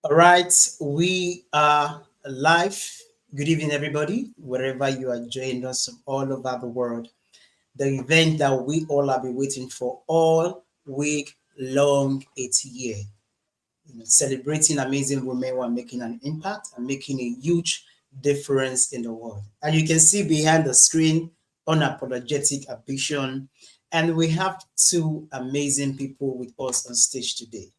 All right, we are live. Good evening, everybody, wherever you are joining us from all over the world. The event that we all have been waiting for all week long, it's here. Celebrating amazing women who are making an impact and making a huge difference in the world. And you can see behind the screen, Unapologetic Ambition. And we have two amazing people with us on stage today.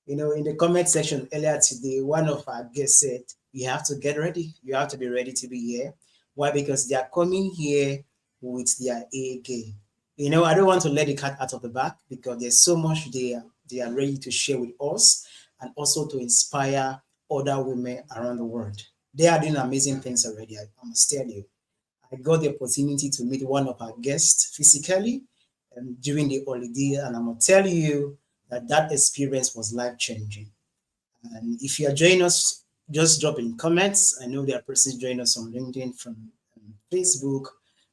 In the comment section earlier today, one of our guests said, you have to get ready. You have to be ready to be here. Why? Because they are coming here with their A game. I don't want to let the cat out of the bag because there's so much they are ready to share with us and also to inspire other women around the world. They are doing amazing things already, I must tell you. I got the opportunity to meet one of our guests physically during the holiday, and I'm going to tell you that experience was life changing. And if you are joining us, just drop in comments. I know there are persons joining us on LinkedIn, from Facebook,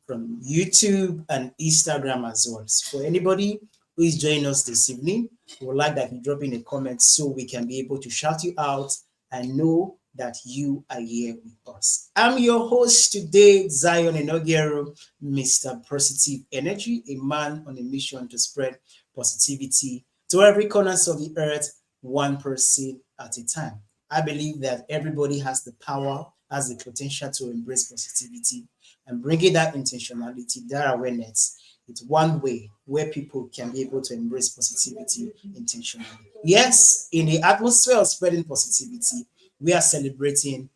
from YouTube, and Instagram as well. So for anybody who is joining us this evening, we would like that you drop in a comment so we can be able to shout you out and know that you are here with us. I'm your host today, Zion Enogero, Mr. Positive Energy, a man on a mission to spread positivity to every corners of the earth, one person at a time. I believe that everybody has the power, has the potential to embrace positivity and bringing that intentionality, that awareness. It's one way where people can be able to embrace positivity intentionally. Yes, in the atmosphere of spreading positivity, we are celebrating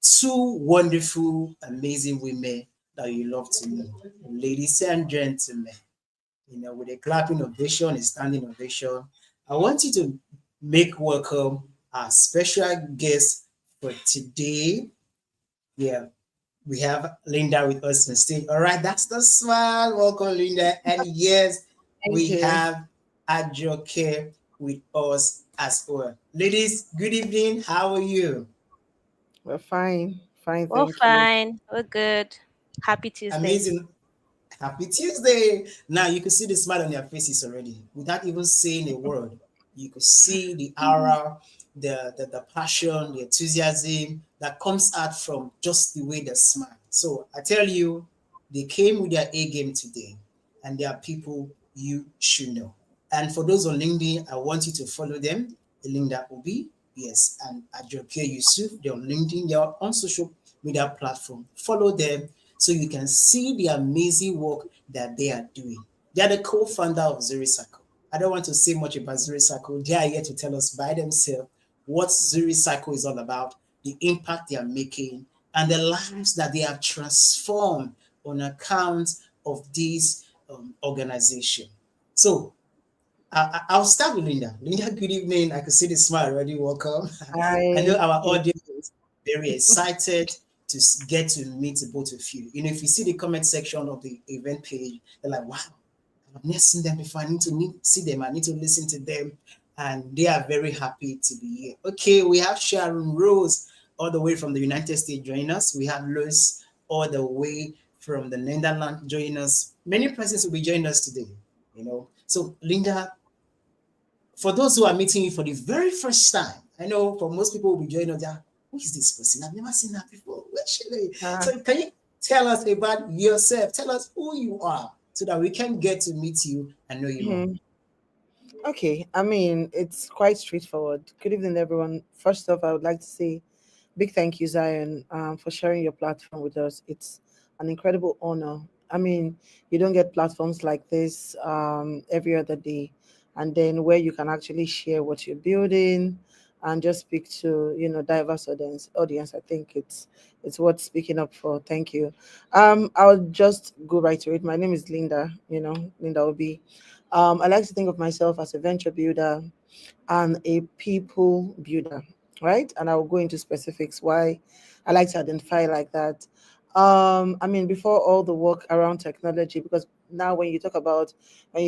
two wonderful, amazing women that you love to know. Ladies and gentlemen, with a clapping ovation, a standing ovation, I want you to make welcome our special guest for today. Yeah, we have Linda with us on stage. All right, that's the smile. Welcome, Linda. And yes, Thank we you. have Ajoke with us as well. Ladies, good evening. How are you? We're fine. Fine, We're thank you. fine. We're good. Happy Tuesday. Amazing. Happy Tuesday. Now you can see the smile on their faces already without even saying a word. You could see the aura, the passion, the enthusiasm that comes out from just the way they smile. So I tell you, they came with their A game today, and they are people you should know. And for those on LinkedIn, I want you to follow them. Linda Obi, yes, and Ajoke Yusuf. They're on LinkedIn, they're on social media platform. Follow them so you can see the amazing work that they are doing. They are the co-founder of Zuri Circle. I don't want to say much about Zuri Circle. They are here to tell us by themselves what Zuri Circle is all about, the impact they are making, and the lives that they have transformed on account of this organization. So I'll start with Linda. Linda, good evening. I can see the smile already. Welcome. I know Hi. our Thank audience you. is very excited to get to meet both of you. If you see the comment section of the event page, they're like, wow, I've never seen them before. I need to see them. I need to listen to them. And they are very happy to be here. Okay, we have Sharon Rose all the way from the United States joining us. We have Louis all the way from the Netherlands joining us. Many persons will be joining us today. So, Linda, for those who are meeting you for the very first time, I know for most people will be joining us, who is this person? I've never seen her before. Where should I? Ah, So can you tell us about yourself? Tell us who you are so that we can get to meet you and know you more. mhm. Okay, it's quite straightforward. Good evening, everyone. First off, I would like to say big thank you, Zion, for sharing your platform with us. It's an incredible honor. You don't get platforms like this every other day, and then where you can actually share what you're building and just speak to diverse audience. I think it's worth speaking up for. Thank you. I'll just go right to it. My name is Linda. Linda Obi. I like to think of myself as a venture builder and a people builder, right? And I will go into specifics why I like to identify like that. Before all the work around technology, because now when you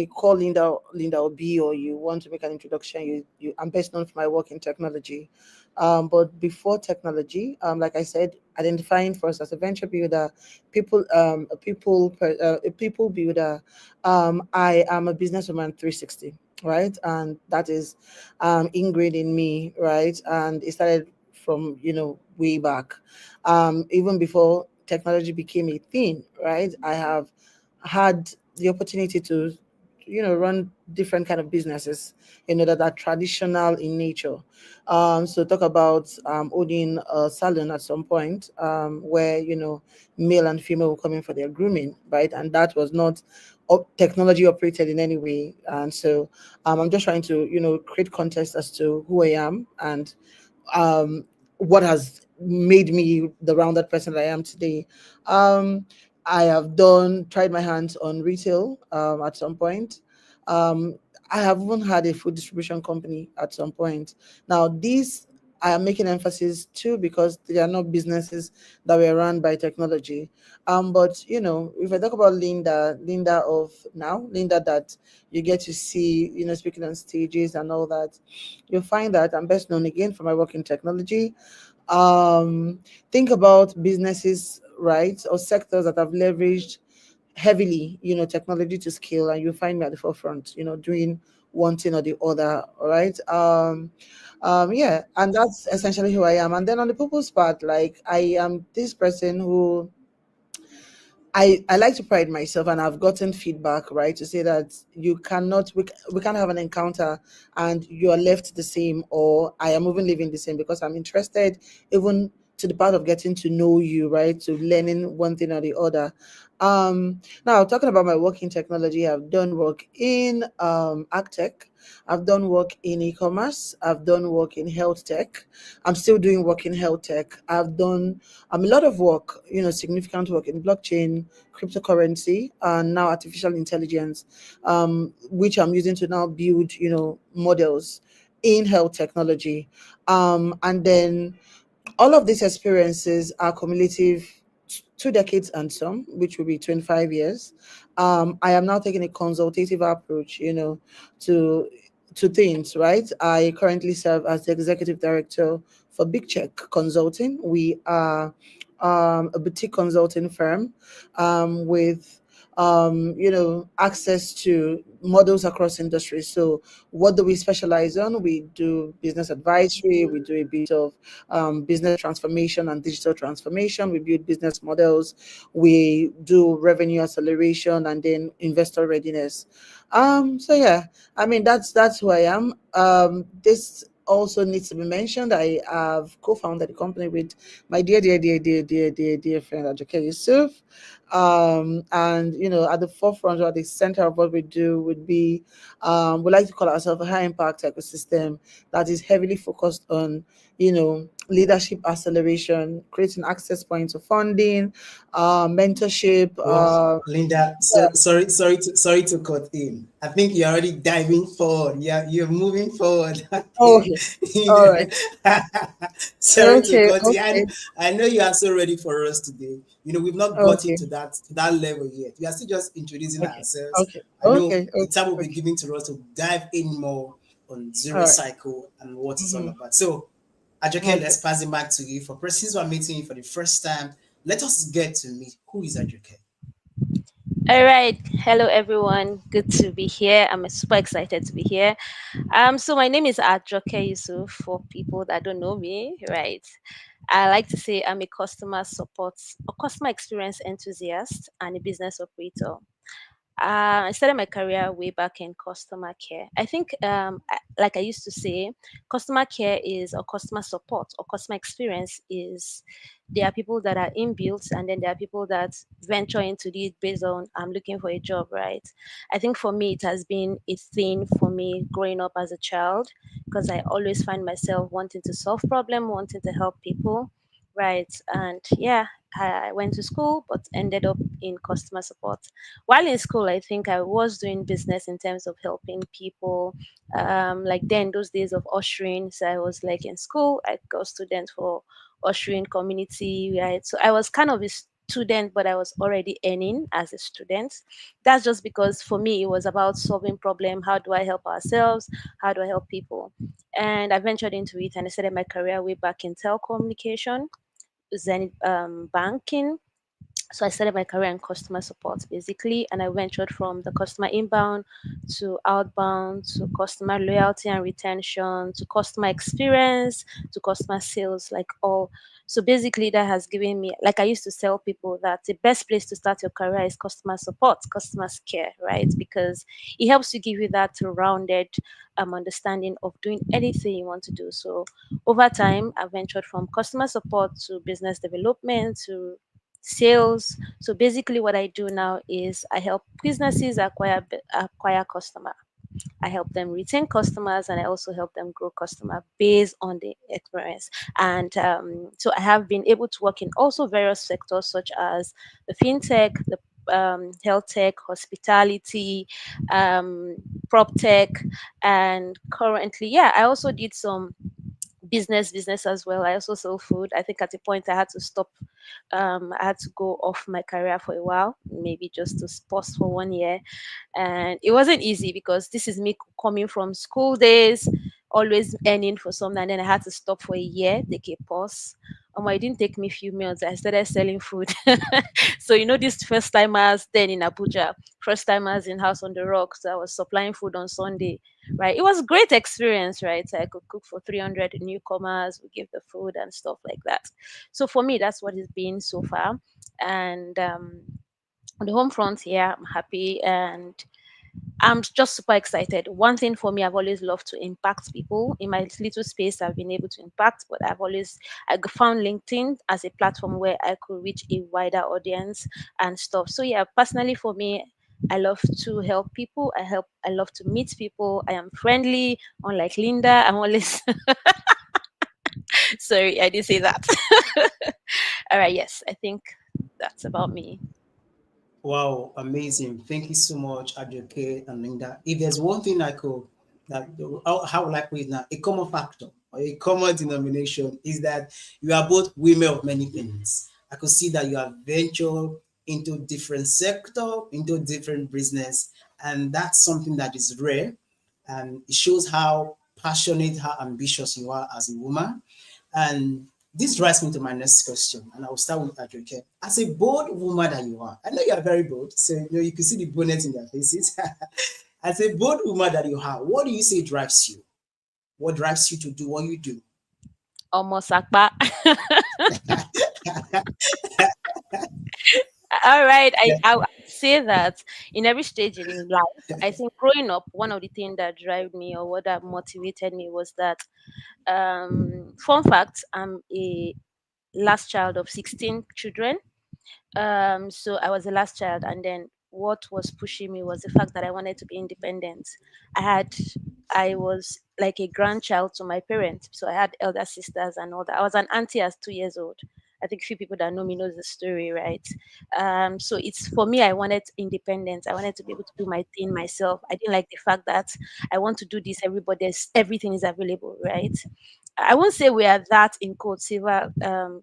call Linda Obi, or you want to make an introduction, I'm best known for my work in technology. But before technology, like I said, identifying first as a venture builder, a people builder. I am a businesswoman 360. right? And that is ingrained in me, right? And it started from way back, even before technology became a thing, right? I have had the opportunity to run different kind of businesses that are traditional in nature. So talk about owning a salon at some point, where male and female will come in for their grooming, right? And that was not technology operated in any way. And so I'm just trying to create context as to who I am and um, what has made me the rounded person that I am today. Um, I have tried my hands on retail at some point. Um, I have even had a food distribution company at some point. Now, these I am making emphasis too because they are not businesses that were run by technology. But if I talk about Linda of now, Linda that you get to see, speaking on stages and all that, you'll find that I'm best known again for my work in technology. Um, think about businesses, right, or sectors that have leveraged heavily, technology to scale, and you find me at the forefront, doing one thing or the other. All right. Yeah, and that's essentially who I am. And then on the purpose part, like I am this person who I like to pride myself, and I've gotten feedback, right, to say that you cannot, we can't have an encounter and you are left the same, or I am even living the same, because I'm interested even to the part of getting to know you, right, to learning one thing or the other. Now, talking about my work in technology, I've done work in ag tech, I've done work in e-commerce, I've done work in health tech, I'm still doing work in health tech, I've done a lot of work, significant work in blockchain, cryptocurrency, and now artificial intelligence, which I'm using to now build, models in health technology. And then all of these experiences are cumulative 2 decades and some, which will be 25 years. I am now taking a consultative approach, to things, right? I currently serve as the executive director for Big Check Consulting. We are a boutique consulting firm with access to models across industries. So what do we specialize on? We do business advisory, we do a bit of business transformation and digital transformation, we build business models, we do revenue acceleration, and then investor readiness. So yeah, I mean that's who I am. This also needs to be mentioned. I have co-founded the company with my dear friend Ajoke Yusuf. And at the forefront or at the center of what we do would be, we like to call ourselves a high impact ecosystem that is heavily focused on leadership acceleration, creating access points of funding, mentorship. Well, Linda, Yeah. sorry to cut in. I think you're already diving forward. Yeah, you're moving forward. I Oh, think, okay. All you right. know, sorry to Okay. cut in. Okay. I know you are so ready for us today. We've not gotten Okay. to that level yet. We are still just introducing Okay. ourselves. Okay. I know Okay. the time will be Okay. given to us to dive in more on All zero right. cycle and what it's all Mm-hmm. about. So, Ajoke, Okay. let's pass it back to you. For persons who are meeting you for the first time, let us get to meet who is Ajoke. All right. Hello, everyone. Good to be here. I'm super excited to be here. So my name is Ajoke Yusuf for people that don't know me, right? I like to say I'm a customer support or customer experience enthusiast and a business operator. I started my career way back in customer care. I think, like I used to say, customer care is or customer support or customer experience is there are people that are inbuilt and then there are people that venture into it based on I'm looking for a job, right? I think for me, it has been a thing for me growing up as a child because I always find myself wanting to solve problem, wanting to help people, right? And yeah, I went to school but ended up in customer support. While in school, I think I was doing business in terms of helping people. Like then, those days of ushering, so I was like in school, I got student for ushering community, right? So I was kind of a student, but I was already earning as a student. That's just because for me, it was about solving problem. How do I help ourselves? How do I help people? And I ventured into it and I started my career way back in telecommunication, then banking, So I started my career in customer support basically, and I ventured from the customer inbound to outbound to customer loyalty and retention to customer experience to customer sales, like all. So basically, that has given me, like I used to tell people that the best place to start your career is customer support, customer care, right? Because it helps to give you that rounded understanding of doing anything you want to do. So over time, I ventured from customer support to business development to sales. So basically, what I do now is I help businesses acquire customer. I help them retain customers, and I also help them grow customer based on the experience. And so I have been able to work in also various sectors such as the fintech, the health tech, hospitality, um, prop tech, and currently, yeah, I also did some business as well. I also sell food. I think at a point I had to stop. I had to go off my career for a while, maybe just to pause for 1 year, and it wasn't easy because this is me coming from school days, always earning for something, and then I had to stop for a year, take a pause. It didn't take me a few months. I started selling food. So these first timers then in Abuja, first timers in House on the Rocks. I was supplying food on Sunday, right? It was a great experience, right? So I could cook for 300 newcomers, we give the food and stuff like that. So for me, that's what it's been so far. And on the home front here, I'm happy and I'm just super excited. One thing for me, I've always loved to impact people. In my little space, I've been able to impact, but I found LinkedIn as a platform where I could reach a wider audience and stuff. So yeah, personally for me, I love to help people. I love to meet people. I am friendly, unlike Linda. I'm always sorry, I did say that. All right, yes, I think that's about me. Wow, amazing. Thank you so much, Ajoke and Linda. If there's one thing I could, that how would I put it now, a common factor or a common denomination is that you are both women of many things. I could see that you have ventured into different sector, into different business, and that's something that is rare, and it shows how passionate, how ambitious you are as a woman. And this drives me to my next question, and I'll start with Ajoke. As a bold woman that you are, I know you are very bold, so you can see the bonnet in their faces. As a bold woman that you are, what do you say drives you? What drives you to do what you do? Almost Akpa. All right, I would say that in every stage in life, I think growing up, one of the things that drive me or what that motivated me was that, fun fact, I'm a last child of 16 children. So I was the last child, and then what was pushing me was the fact that I wanted to be independent. I had, I was like a grandchild to my parents, so I had elder sisters and all that. I was an auntie at 2 years old. I think few people that know me knows the story, right? So it's for me. I wanted independence. I wanted to be able to do my thing myself. I didn't like the fact that I want to do this. Everything is available, right? I won't say we are that in quote silver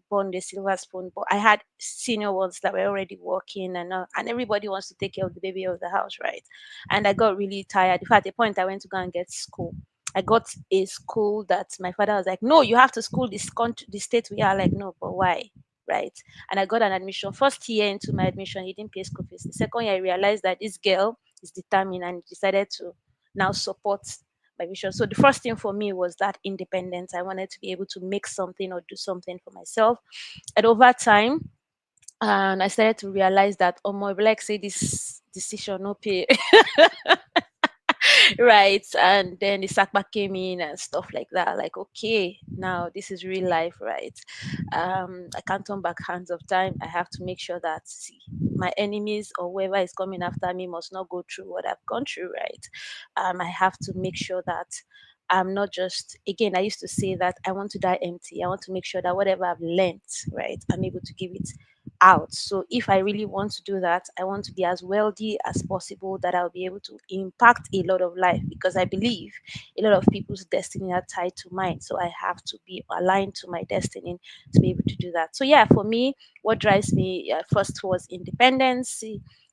born the silver spoon, but I had senior ones that were already working and everybody wants to take care of the baby of the house, right? And I got really tired. In fact, at a point I went to go and get school. I got a school that my father was like, no, you have to school this country, the state we are. Like, no, but why? Right. And I got an admission. First year into my admission, he didn't pay school fees. The second year, I realized that this girl is determined and decided to now support my vision. So the first thing for me was that independence. I wanted to be able to make something or do something for myself. And over time, and I started to realize that, oh my, like say this decision no pay. Right. And then the Sakba came in and stuff like that. Like, okay, now this is real life, right? I can't turn back hands of time. I have to make sure that, see, my enemies or whoever is coming after me must not go through what I've gone through, right? I have to make sure that I'm not just, again, I used to say that I want to die empty. I want to make sure that whatever I've learned, right, I'm able to give it out. So if I really want to do that, I want to be as wealthy as possible, that I'll be able to impact a lot of life, because I believe a lot of people's destiny are tied to mine. So I have to be aligned to my destiny to be able to do that. So yeah, for me, what drives me first was independence.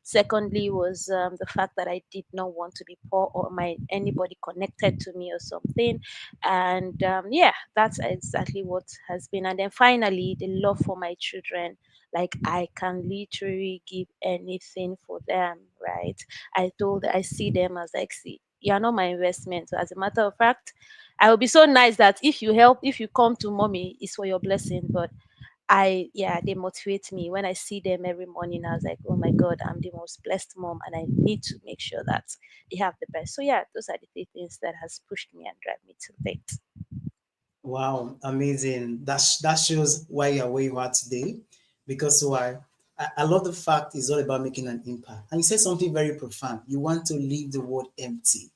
Secondly was the fact that I did not want to be poor or my anybody connected to me or something. And yeah, that's exactly what has been. And then finally, the love for my children. Like I can literally give anything for them, right? I see them as like, see, you're not my investment. So as a matter of fact, I will be so nice that if you come to mommy, it's for your blessing. But yeah, they motivate me. When I see them every morning, I was like, oh my God, I'm the most blessed mom, and I need to make sure that they have the best. So yeah, those are the three things that has pushed me and drive me to date. Wow, amazing. That shows why you are where you are today. Because why? I love the fact it's all about making an impact. And you said something very profound. You want to leave the world empty.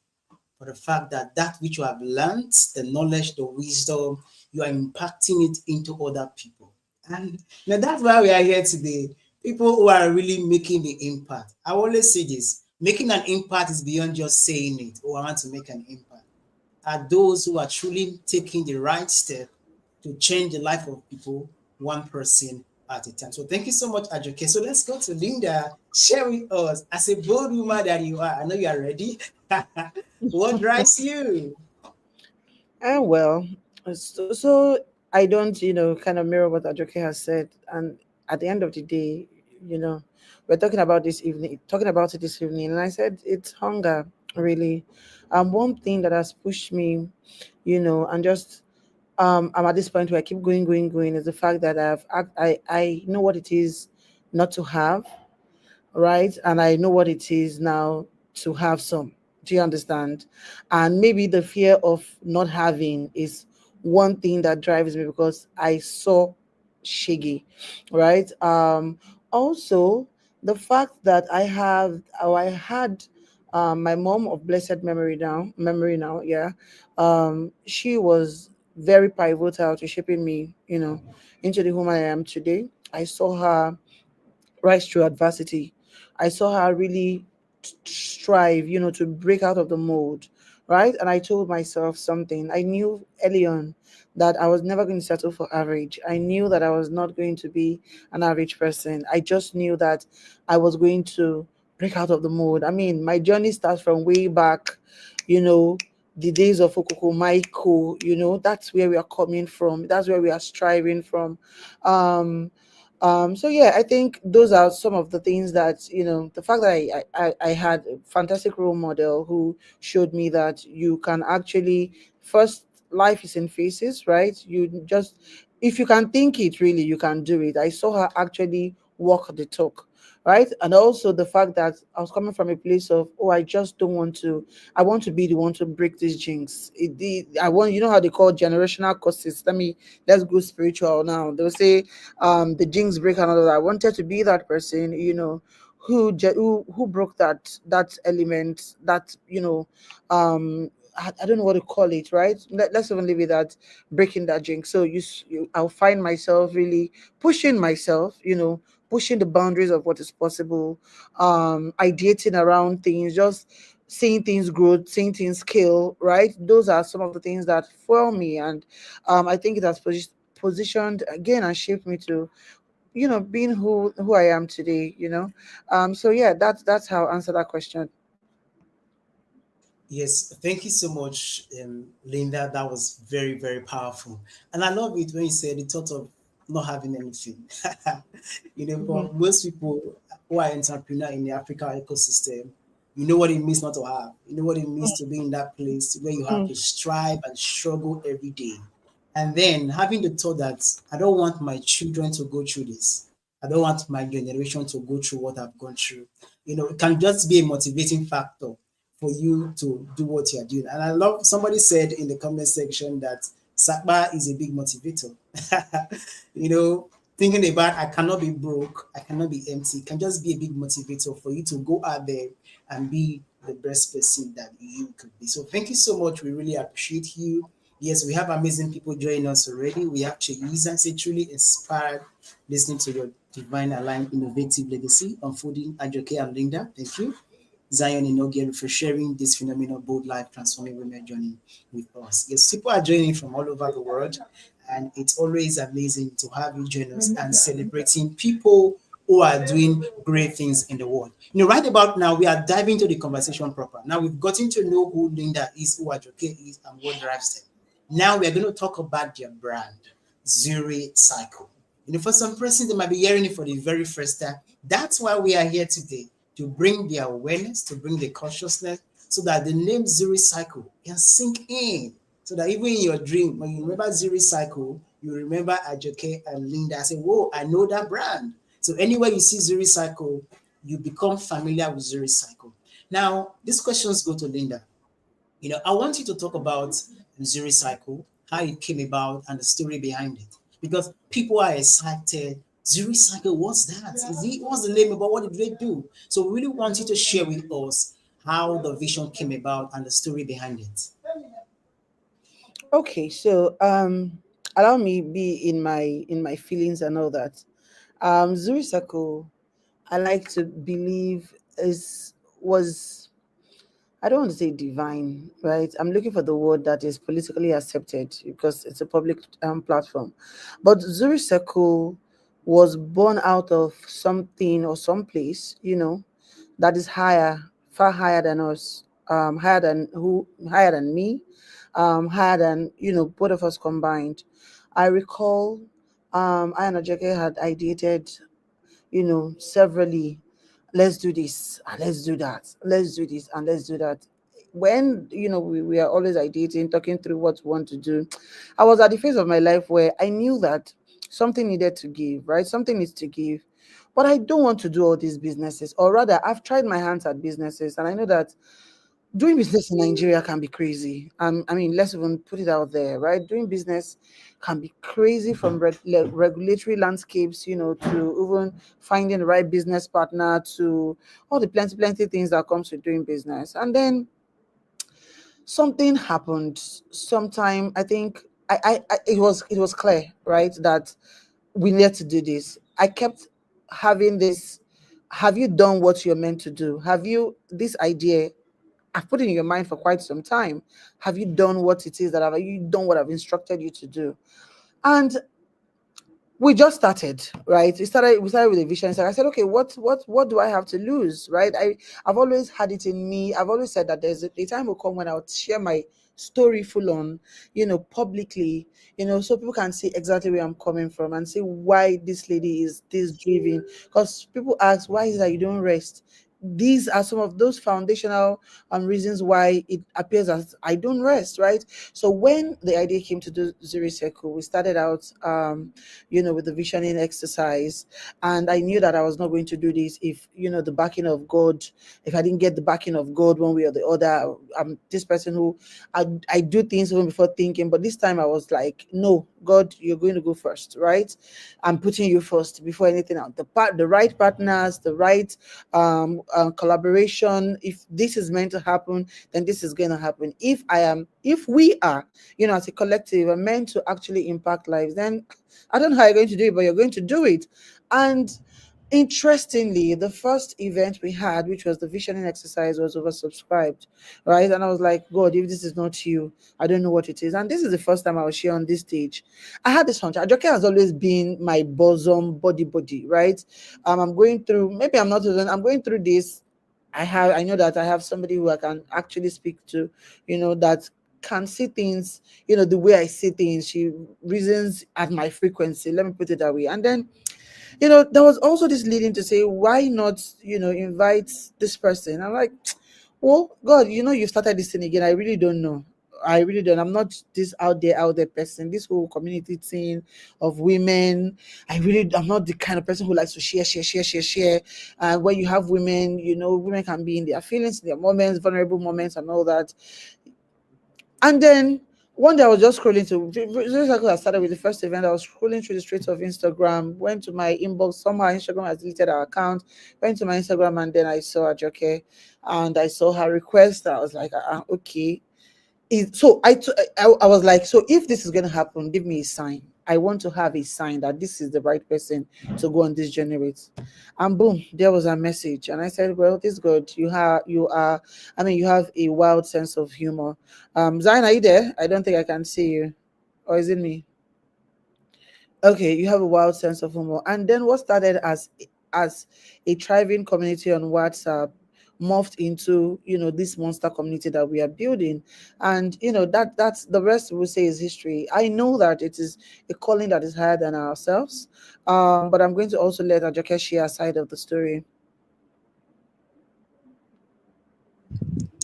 For the fact that that which you have learned, the knowledge, the wisdom, you are impacting it into other people. And now that's why we are here today. People who are really making the impact. I always say this, making an impact is beyond just saying it, oh, I want to make an impact. Are those who are truly taking the right step to change the life of people, one person at a time. So thank you so much, Ajoke. So let's go to Linda. Share with us, as a bold woman that you are, I know you are ready. What drives you? And well, so I don't, kind of mirror what Ajoke has said. And at the end of the day, you know, we're talking about it this evening, and I said it's hunger, really. One thing that has pushed me, and just I'm at this point where I keep going, going, going, is the fact that I know what it is not to have, right? And I know what it is now to have some. Do you understand? And maybe the fear of not having is one thing that drives me because I saw Shiggy, right? Also, the fact that I had my mom of blessed memory now, yeah. She was very pivotal to shaping me, into the woman I am today. I saw her rise through adversity. I saw her really strive, to break out of the mold, right? And I told myself something. I knew early on that I was never going to settle for average. I knew that I was not going to be an average person. I just knew that I was going to break out of the mold. I mean, my journey starts from way back, you know, the days of Okoko Maiko, that's where we are coming from. That's where we are striving from. Um, so yeah, I think those are some of the things that, the fact that I had a fantastic role model who showed me that you can actually first, life is in phases, right? You just, if you can think it, really you can do it. I saw her actually walk the talk, right? And also the fact that I was coming from a place of, oh, I just don't want to, I want to be the one to break this jinx. I want, how they call generational curses. Let's go spiritual now. They'll say the jinx breaker and all that. I wanted to be that person, who broke that element, that, I don't know what to call it, right? Let's even leave it at breaking that jinx. So I'll find myself really pushing myself, pushing the boundaries of what is possible, ideating around things, just seeing things grow, seeing things scale, right? Those are some of the things that fuel me, and I think it has positioned again and shaped me to, being who I am today. So yeah, that's how I answer that question. Yes, thank you so much, Linda. That was very, very powerful. And I love it when you said the thought of not having anything. Mhm. For most people who are entrepreneur in the Africa ecosystem, you know what it means not to have. You know what it means to be in that place where you have Mm, to strive and struggle every day. And then having the thought that I don't want my children to go through this. I don't want my generation to go through what I've gone through. It can just be a motivating factor for you to do what you're doing. And I love somebody said in the comment section that Sakba is a big motivator. you know, Thinking about I cannot be broke, I cannot be empty, can just be a big motivator for you to go out there and be the best person that you could be. So thank you so much. We really appreciate you. Yes, we have amazing people joining us already. We have Cheyisa, say truly inspired listening to your divine aligned innovative legacy, unfolding Ajoke and Linda. Thank you. Zion Inogere for sharing this phenomenal bold life transforming women journey with us. Yes, people are joining from all over the world, and it's always amazing to have you join us and celebrating people who are doing great things in the world. Right about now, we are diving into the conversation proper. Now we've gotten to know who Linda is, who Ajoke is, and what drives them. Now we're going to talk about their brand, Zuri Cycle. For some persons, they might be hearing it for the very first time. That's why we are here today, to bring the awareness, to bring the consciousness, so that the name Zuri Cycle can sink in. So that even in your dream, when you remember Zuri Cycle, you remember Ajoke and Linda. I say, whoa, I know that brand. So anywhere you see Zuri Cycle, you become familiar with Zuri Cycle. Now, these questions go to Linda. I want you to talk about Zuri Cycle, how it came about, and the story behind it. Because people are excited. Zuri Cycle, what's that? What's the name about? What did they do? So we really want you to share with us how the vision came about and the story behind it. Okay, so allow me be in my feelings and all that. Zuri Circle, I like to believe is was I don't want to say divine, right? I'm looking for the word that is politically accepted because it's a public platform. But Zuri Circle was born out of something or some place, that is higher, far higher than us, higher than me, higher than both of us combined. I recall, I and Ajake had ideated, severally, let's do this and let's do that, let's do this and let's do that. When we are always ideating, talking through what we want to do, I was at the phase of my life where I knew that something needed to give, right? Something needs to give. But I don't want to do all these businesses, or rather, I've tried my hands at businesses, and I know that doing business in Nigeria can be crazy. I mean, let's even put it out there, right? Doing business can be crazy, from regulatory landscapes, to even finding the right business partner, to all the plenty things that comes with doing business. And then something happened. Sometime, I think, it was clear, right, that we need to do this. I kept having this. Have you done what you're meant to do? Have you this idea? I've put it in your mind for quite some time. Have you done what it is that have you done what I've instructed you to do? And we just started, right? We started with a vision. So I said, okay, what do I have to lose, right? I've always had it in me. I've always said that there's a time will come when I'll share my story full on, publicly, so people can see exactly where I'm coming from and see why this lady is this driven. Because people ask, why is it that you don't rest? These are some of those foundational reasons why it appears as I don't rest, right? So when the idea came to do Zuri Circle, we started out with the visioning exercise. And I knew that I was not going to do this if, the backing of God, if I didn't get the backing of God one way or the other. I'm this person who I do things even before thinking, but this time I was like, no, God, you're going to go first, right? I'm putting you first before anything else. The right partners, the right collaboration. If this is meant to happen, then this is going to happen. If we are, as a collective, are meant to actually impact lives, then I don't know how you're going to do it, but you're going to do it. And interestingly, the first event we had, which was the visioning exercise, was oversubscribed, right? And I was like, God, if this is not you, I don't know what it is. And this is the first time I was here on this stage. I had this hunch. Ajoke has always been my bosom body, right? I'm going through, maybe I'm not even, I'm going through this. I know that I have somebody who I can actually speak to, that can see things, the way I see things. She reasons at my frequency. Let me put it that way. And then, there was also this leading to say, why not, invite this person? I'm like, well, God, you've started this thing again. I really don't know. I really don't. I'm not this out there person. This whole community thing of women. I'm not the kind of person who likes to share. And when you have women, women can be in their feelings, in their moments, vulnerable moments, and all that. And then one day I was just scrolling to just like I started with the first event. I was scrolling through the streets of Instagram, went to my inbox. Somehow Instagram has deleted our account. Went to my Instagram and then I saw Ajoke and I saw her request. I was like, okay. So I was like, so if this is going to happen, give me a sign. I want to have a sign that this is the right person to go on this journey with. And boom, there was a message. And I said, well, this is good. You have a wild sense of humor. Zion, are you there? I don't think I can see you. Or is it me? Okay, you have a wild sense of humor. And then what started as as a thriving community on WhatsApp morphed into, this monster community that we are building. And that's the rest we will say is history. I know that it is a calling that is higher than ourselves, but I'm going to also let Ajoke share a side of the story.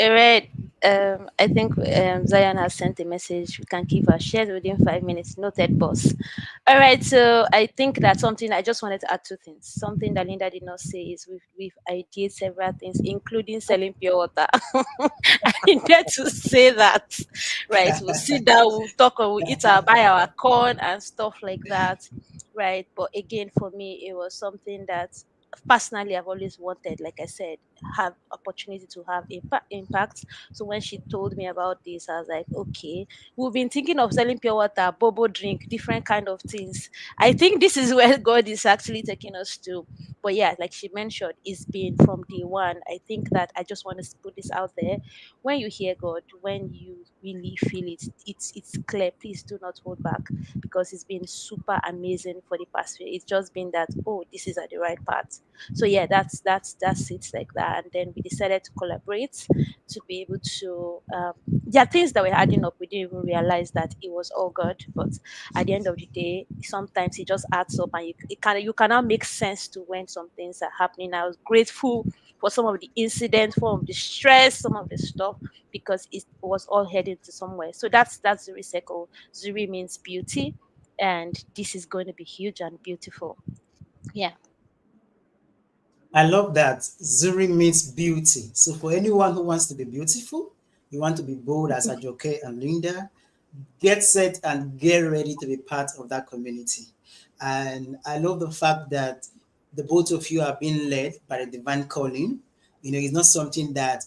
All right. I think Zion has sent a message. We can keep our shares within 5 minutes. Noted, boss. All right. So I think that's something I just wanted to add two things. Something that Linda did not say is we've ideated several things, including selling pure water. I needed to say that. Right. We'll sit down, we'll talk, we'll eat our buy our corn and stuff like that. Right. But again, for me, it was something that personally I've always wanted, like I said, have opportunity to have impact. So when she told me about this, I was like, okay, we've been thinking of selling pure water, bobo drink, different kind of things. I think this is where God is actually taking us to. But yeah, like she mentioned, it's been from day one. I think that I just want to put this out there. When you hear God, when you really feel it, it's clear. Please do not hold back, because it's been super amazing for the past year. It's just been that, oh, this is at the right path. So yeah, that's it, like that. And then we decided to collaborate to be able to there are things that were adding up. We didn't even realize that it was all God, but at the end of the day, sometimes it just adds up, and you cannot make sense to when some things are happening. I was grateful for some of the incidents, some of the stress, some of the stuff, because it was all heading to somewhere. So that's Zuri Circle. Zuri means beauty, and this is going to be huge and beautiful. Yeah. I love that. Zuri means beauty. So for anyone who wants to be beautiful, you want to be bold as Ajoke and Linda, get set and get ready to be part of that community. And I love the fact that the both of you are being led by the divine calling. It's not something that,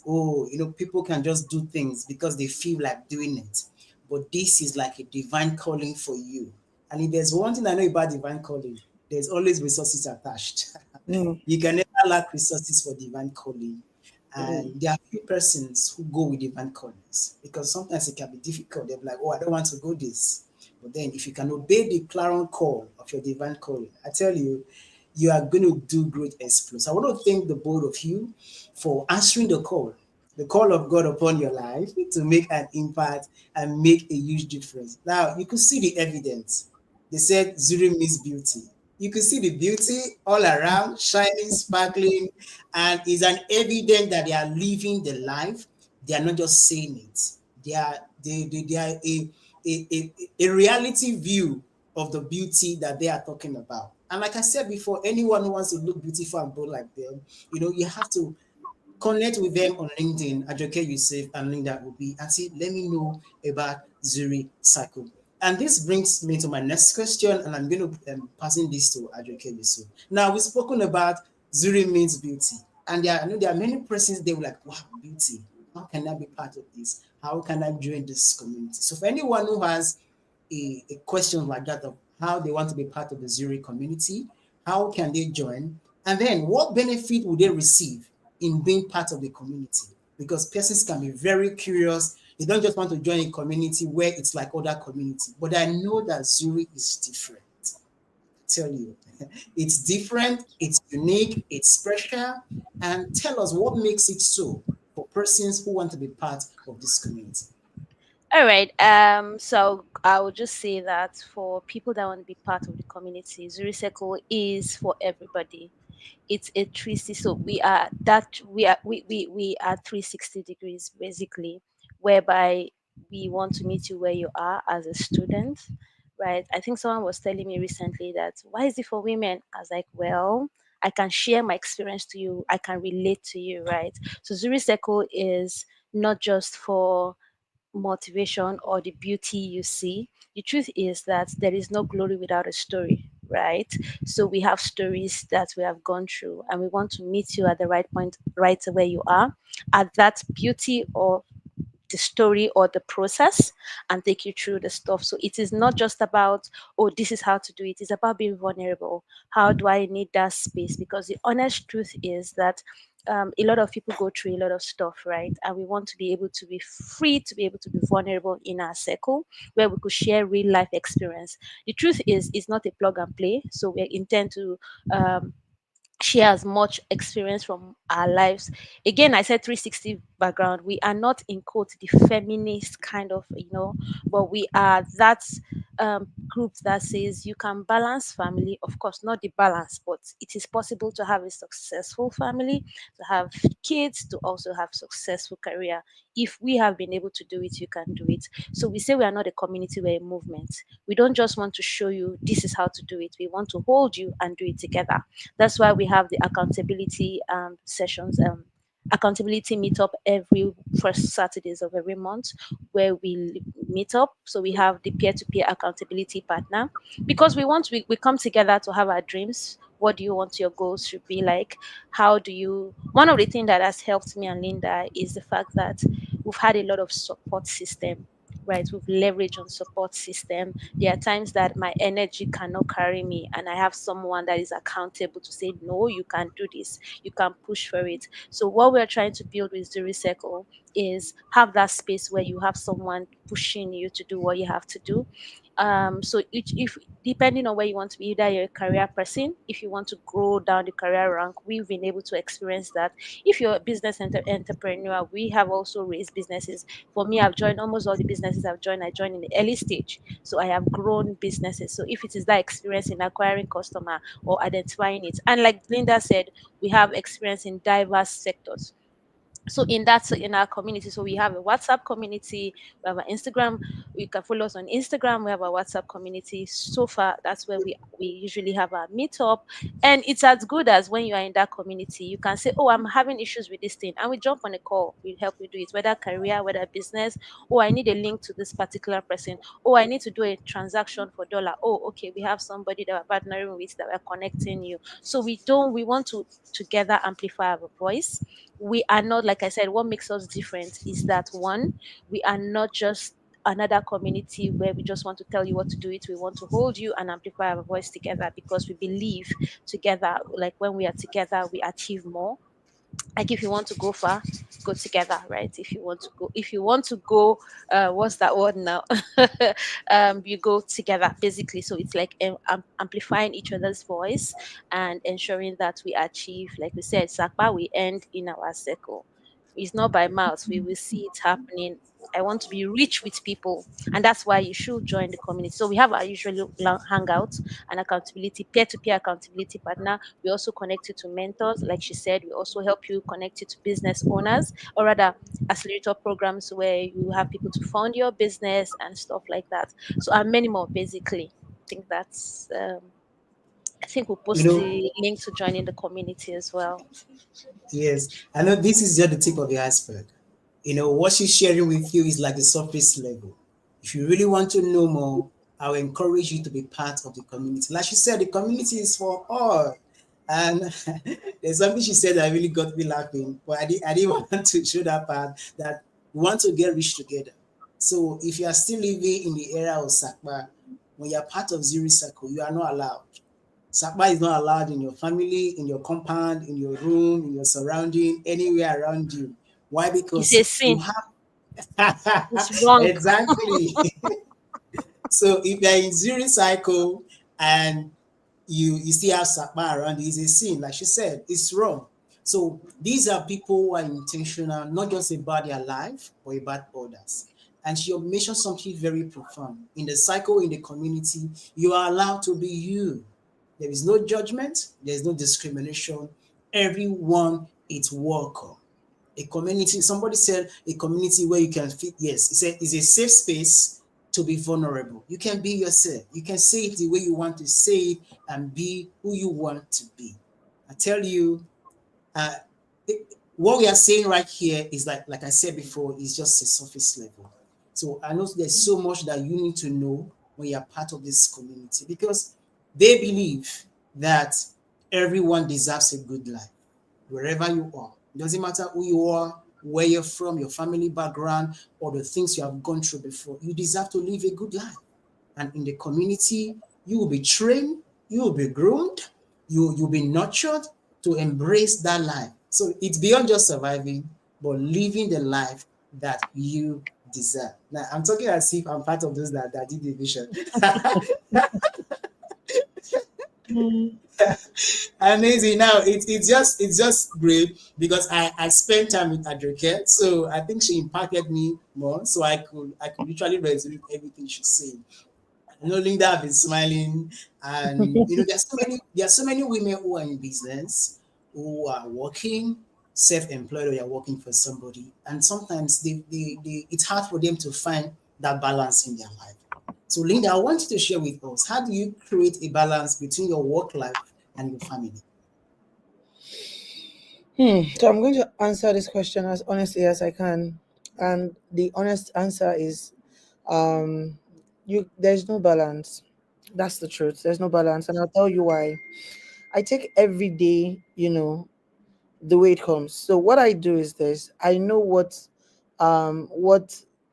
people can just do things because they feel like doing it. But this is like a divine calling for you. And if there's one thing I know about divine calling, there's always resources attached. Mm, You can never lack resources for divine calling. mm, And there are few persons who go with divine callings because sometimes it can be difficult. They're like, oh, I don't want to go this. But then if you can obey the clarion call of your divine calling, I tell you, you are going to do great exploits. I want to thank the both of you for answering the call of God upon your life to make an impact and make a huge difference. Now, you could see the evidence. They said Zuri means beauty. You can see the beauty all around, shining, sparkling, and is an evidence that they are living the life. They are not just saying it. They are a reality view of the beauty that they are talking about. And like I said before, anyone who wants to look beautiful and bold like them, you have to connect with them on LinkedIn, Ajoke Yusuf and Linda Obi, and see, let me know about Zuri Cycle. And this brings me to my next question, and I'm going to passing this to Ajoke Yusuf. Now, we've spoken about Zuri means beauty, and I know there are many persons they were like, wow, beauty. How can I be part of this? How can I join this community? So, for anyone who has a question like that of how they want to be part of the Zuri community, how can they join? And then what benefit would they receive in being part of the community? Because persons can be very curious. They don't just want to join a community where it's like other community. But I know that Zuri is different. I tell you, it's different, it's unique, it's special. And tell us what makes it so for persons who want to be part of this community. All right. So I would just say that for people that want to be part of the community, Zuri Circle is for everybody. It's a 360. So we are 360 degrees basically, whereby we want to meet you where you are as a student, right? I think someone was telling me recently that why is it for women? I was like, well, I can share my experience to you. I can relate to you, right? So Zuri Circle is not just for motivation or the beauty you see. The truth is that there is no glory without a story, right? So we have stories that we have gone through, and we want to meet you at the right point, right where you are, at that beauty or the story or the process, and take you through the stuff. So it is not just about, oh, this is how to do it. It's about being vulnerable. How do I need that space? Because the honest truth is that a lot of people go through a lot of stuff, right? And we want to be able to be free, to be able to be vulnerable in our circle where we could share real life experience. The truth is, it's not a plug and play. So we intend to she has much experience from our lives. Again, I said 360 background. We are not in quote the feminist kind of, but we are that group that says you can balance family. Of course, not the balance, but it is possible to have a successful family, to have kids, to also have successful career. If we have been able to do it, you can do it. So we say we are not a community, we're a movement. We don't just want to show you this is how to do it. We want to hold you and do it together. That's why we have the accountability sessions, accountability meetup every first Saturdays of every month, where we meet up. So we have the peer-to-peer accountability partner, because we come together to have our dreams. What do you want your goals should be like? How do you? One of the things that has helped me and Linda is the fact that we've had a lot of support system, right? We've leveraged on support system. There are times that my energy cannot carry me, and I have someone that is accountable to say, no, you can do this, you can push for it. So what we're trying to build with Zuri Circle is have that space where you have someone pushing you to do what you have to do. So if depending on where you want to be, either you're a career person, if you want to grow down the career rank, we've been able to experience that. If you're a business entrepreneur, we have also raised businesses. For me, I've joined almost all the businesses I joined in the early stage. So I have grown businesses. So if it is that experience in acquiring customer or identifying it, and like Linda said, we have experience in diverse sectors. So in our community, so we have a WhatsApp community, we have an Instagram. You can follow us on Instagram. We have a WhatsApp community. So far, that's where we usually have our meetup. And it's as good as when you are in that community, you can say, oh, I'm having issues with this thing, and we jump on a call. We help you do it, whether career, whether business. Oh, I need a link to this particular person. Oh, I need to do a transaction for dollar. Oh, okay, we have somebody that we're partnering with, that we're connecting you. So we want to together amplify our voice. We are not, like I said, what makes us different is that one, we are not just another community where we just want to tell you what to do it. We want to hold you and amplify our voice together, because we believe together, like when we are together, we achieve more. Like if you want to go far, go together, right? If you want to go what's that word now? You go together basically. So it's like amplifying each other's voice and ensuring that we achieve, like we said, sakpa, we end in our circle. It's not by mouth, we will see it happening. I want to be rich with people, and that's why you should join the community. So we have our usual hangout and accountability, peer-to-peer accountability partner. We also connect you to mentors, like she said. We also help you connect you to business owners, or rather accelerator programs where you have people to fund your business and stuff like that. So and many more basically. I think we'll You post know, the link to joining the community as well. yes, I know this is just the tip of the iceberg. What she's sharing with you is like the surface level. If you really want to know more, I will encourage you to be part of the community. Like she said, the community is for all. And there's something she said that really got me laughing, but I didn't want to show that part, that we want to get rich together. So if you are still living in the area of Sakpa, when you're part of Zuri Circle, you are not allowed. Sakpa is not allowed in your family, in your compound, in your room, in your surrounding, anywhere around you. Why? It's a Because you sin. have It's wrong. exactly. So if you're in Zuri cycle and you still have Sakpa around, it's a sin. Like she said, it's wrong. So these are people who are intentional, not just about their life, but about others. And she mentioned something very profound. In the cycle, in the community, you are allowed to be you. There is no judgment, there's no discrimination. Everyone is welcome. A community, somebody said a community where you can fit. Yes, it's a safe space to be vulnerable. You can be yourself. You can say it the way you want to say it and be who you want to be. I tell you, uh, what we are saying right here is like I said before, is just a surface level. So I know there's so much that you need to know when you're part of this community, because they believe that everyone deserves a good life wherever you are. It doesn't matter who you are, where you're from, your family background, or the things you have gone through before. You deserve to live a good life. And in the community, you will be trained, you will be groomed, you'll be nurtured to embrace that life. So it's beyond just surviving, but living the life that you deserve. Now I'm talking as if I'm part of those that did the vision. Amazing. Now it's just great because I spent time with Ajoke, so I think she impacted me more, so I could literally resonate everything she said. You know, Linda have been smiling, and there's so many women who are in business, who are working, self-employed, or you're working for somebody, and sometimes it's hard for them to find that balance in their life. So, Linda, I want you to share with us, how do you create a balance between your work life and your family? So I'm going to answer this question as honestly as I can, and the honest answer is, um, you there's no balance. That's the truth. There's no balance, and I'll tell you why. I take every day, the way it comes. So what I do is this: I know what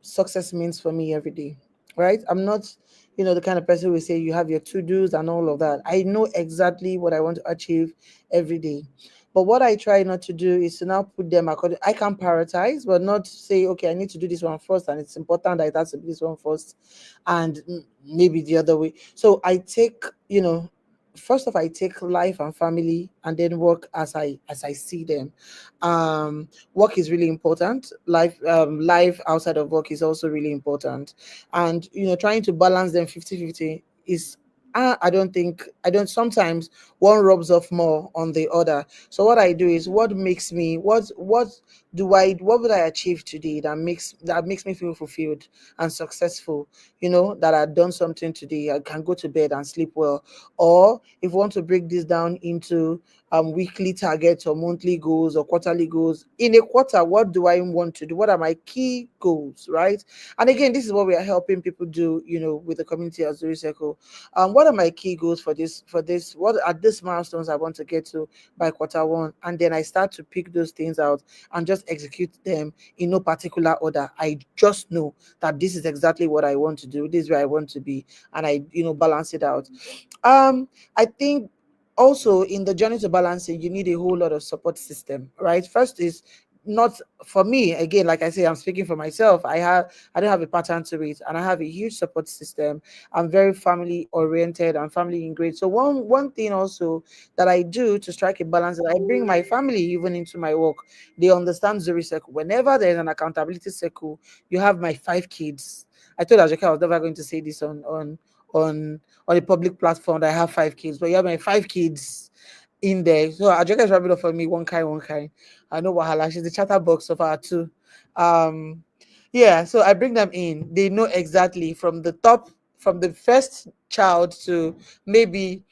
success means for me every day. Right? I'm not, the kind of person who will say you have your to dos and all of that. I know exactly what I want to achieve every day. But what I try not to do is to now put them according. I can prioritize, but not say, okay, I need to do this one first, and it's important that it has to be this one first, and maybe the other way. So I take, first off, I take life and family, and then work as I see them. Work is really important. Life outside of work is also really important, and trying to balance them 50-50 is. I don't sometimes one rubs off more on the other. So what I do is, what would I achieve today that makes me feel fulfilled and successful, that I've done something today. I can go to bed and sleep well. Or if we want to break this down into weekly targets or monthly goals or quarterly goals, in a quarter, what do I want to do? What are my key goals, right? And again, this is what we are helping people do, with the community at Zuri Circle. What are my key goals for this? What are these milestones I want to get to by quarter one? And then I start to pick those things out and just execute them in no particular order. I just know that this is exactly what I want to do. This is where I want to be, and I balance it out. I think also in the journey to balancing, you need a whole lot of support system, right? First is not for me, again, like I say, I'm speaking for myself. I don't have a pattern to it, and I have a huge support system. I'm very family oriented and family ingrained. So one thing also that I do to strike a balance is I bring my family even into my work. They understand Zuri Circle. Whenever there's an accountability circle, you have my 5 kids. I told Ajoke I was never going to say this on on a public platform that I have 5 kids, but you have my 5 kids in there. So Ajoke is rubbing off on me one kind, one kind. I know Wahala. She's the chatterbox of our two. Um, yeah, so I bring them in. They know exactly from the top, from the first child to maybe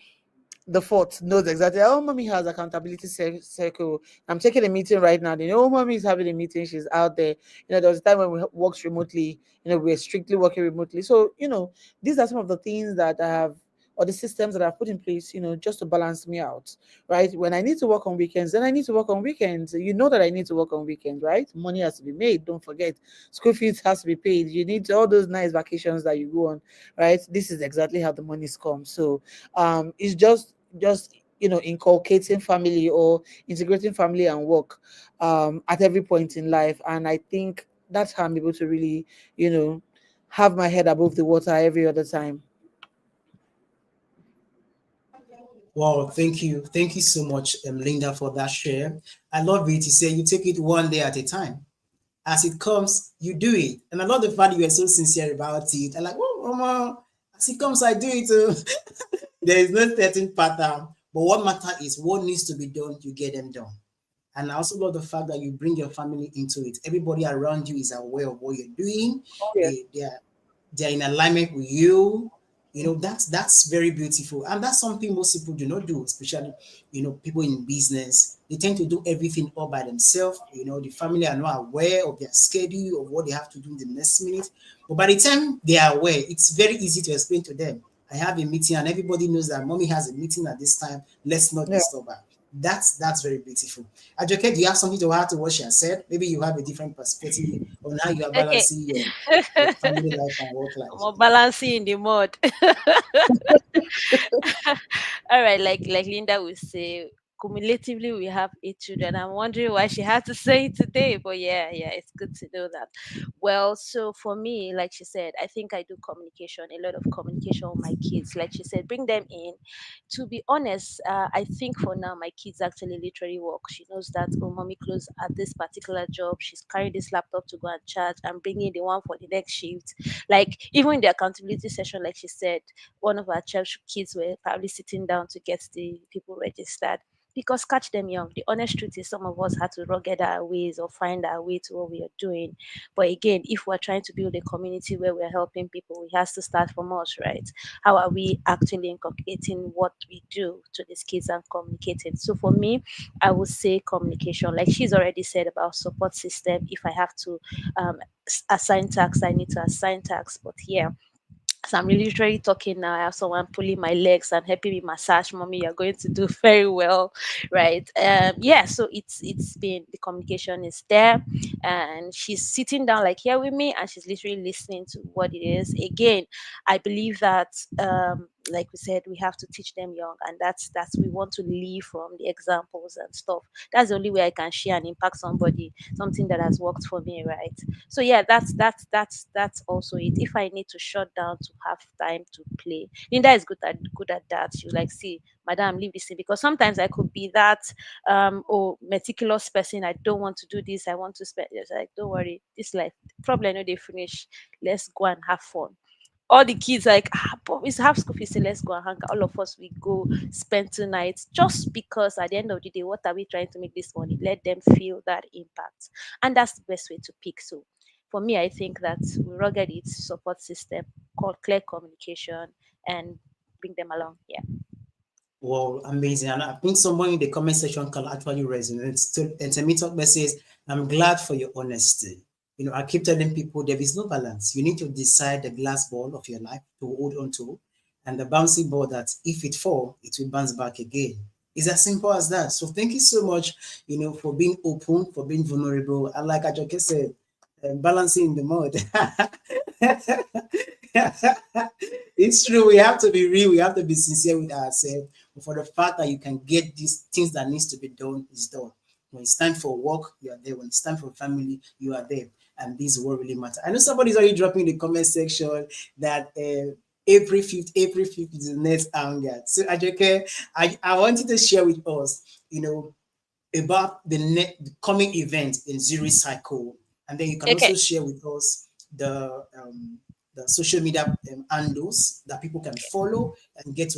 the fourth knows exactly. Oh, mommy has accountability circle. I'm taking a meeting right now. They know, oh, mommy is having a meeting. She's out there. There was a time when we works remotely. We're strictly working remotely. So these are some of the things that I have, or the systems that I've put in place. Just to balance me out. Right. When I need to work on weekends, then I need to work on weekends. You know that I need to work on weekends, right? Money has to be made. Don't forget, school fees has to be paid. You need all those nice vacations that you go on. Right. This is exactly how the monies come. So it's just inculcating family or integrating family and work at every point in life. And I think that's how I'm able to really you know have my head above the water every other time. Wow, thank you so much, Linda, for that share. I love it. You say you take it one day at a time. As it comes, you do it. And I love the fact you are so sincere about it. I'm like, oh, mama, as it comes, I do it too. There is no certain pattern. But what matters is what needs to be done, you get them done. And I also love the fact that you bring your family into it. Everybody around you is aware of what you're doing. Oh yeah. They're in alignment with you. That's very beautiful, and that's something most people do not do, especially people in business. They tend to do everything all by themselves. The family are not aware of their schedule, of what they have to do in the next minute. But by the time they are aware, it's very easy to explain to them. I have a meeting, and everybody knows that mommy has a meeting at this time. Let's not Yeah. disturb her. That's very beautiful. Ajoke, do you have something to add to what she has said? Maybe you have a different perspective on how you are Okay. balancing your family life and work life. More balancing in the mud. All right, like Linda would say, cumulatively we have 8 children. I'm wondering why she had to say it today, but yeah, yeah, it's good to know that. Well, so for me, like she said, I think I do communication, a lot of communication with my kids. Like she said, bring them in. To be honest, I think for now my kids actually literally work. She knows that, oh, mommy closed at this particular job. She's carrying this laptop to go and charge and bringing the one for the next shift. Like even in the accountability session, like she said, one of our church kids were probably sitting down to get the people registered. Because catch them young. The honest truth is, some of us had to rugged our ways or find our way to what we are doing. But again, if we're trying to build a community where we're helping people, it has to start from us, right? How are we actually inculcating what we do to these kids and communicating? So for me, I would say communication. Like she's already said about support system. If I have to assign tasks, I need to assign tasks. But yeah, so I'm literally talking now. I have someone pulling my legs and helping me massage. Mommy, you're going to do very well, right? Yeah. So it's been, the communication is there, and she's sitting down like here with me, and she's literally listening to what it is. Again, I believe that like we said, we have to teach them young, and that's we want to leave from the examples and stuff. That's the only way I can share and impact somebody, something that has worked for me, right? So yeah, that's also it. If I need to shut down to have time to play, Linda is good at that. She was like, see, madam, leave this in, because sometimes I could be that or meticulous person. I don't want to do this, I want to spend, it's like, don't worry, this life problem no they finish, let's go and have fun. All the kids like, but it's half school fees, say let's go and hang out. All of us we go spend 2 nights, just because at the end of the day, what are we trying to make this money? Let them feel that impact, and that's the best way to pick. So for me, I think that we rugged it support system called clear communication and bring them along. Yeah. Wow, amazing. And I think someone in the comment section can actually resonate. And to me, talk message, I'm glad for your honesty. I keep telling people there is no balance. You need to decide the glass ball of your life to hold on to, and the bouncy ball that if it fall, it will bounce back again. It's as simple as that. So thank you so much, for being open, for being vulnerable. And like Ajoke said, balancing in the mud. It's true. We have to be real. We have to be sincere with ourselves. For the fact that you can get these things that needs to be done is done. When it's time for work, you are there. When it's time for family, you are there. And this is what really matter. I know somebody's already dropping in the comment section that April 5th is the next hangout. So Ajoke, I wanted to share with us, about the coming event in Zuri Cycle, and then you can Okay. also share with us the social media handles that people can follow and get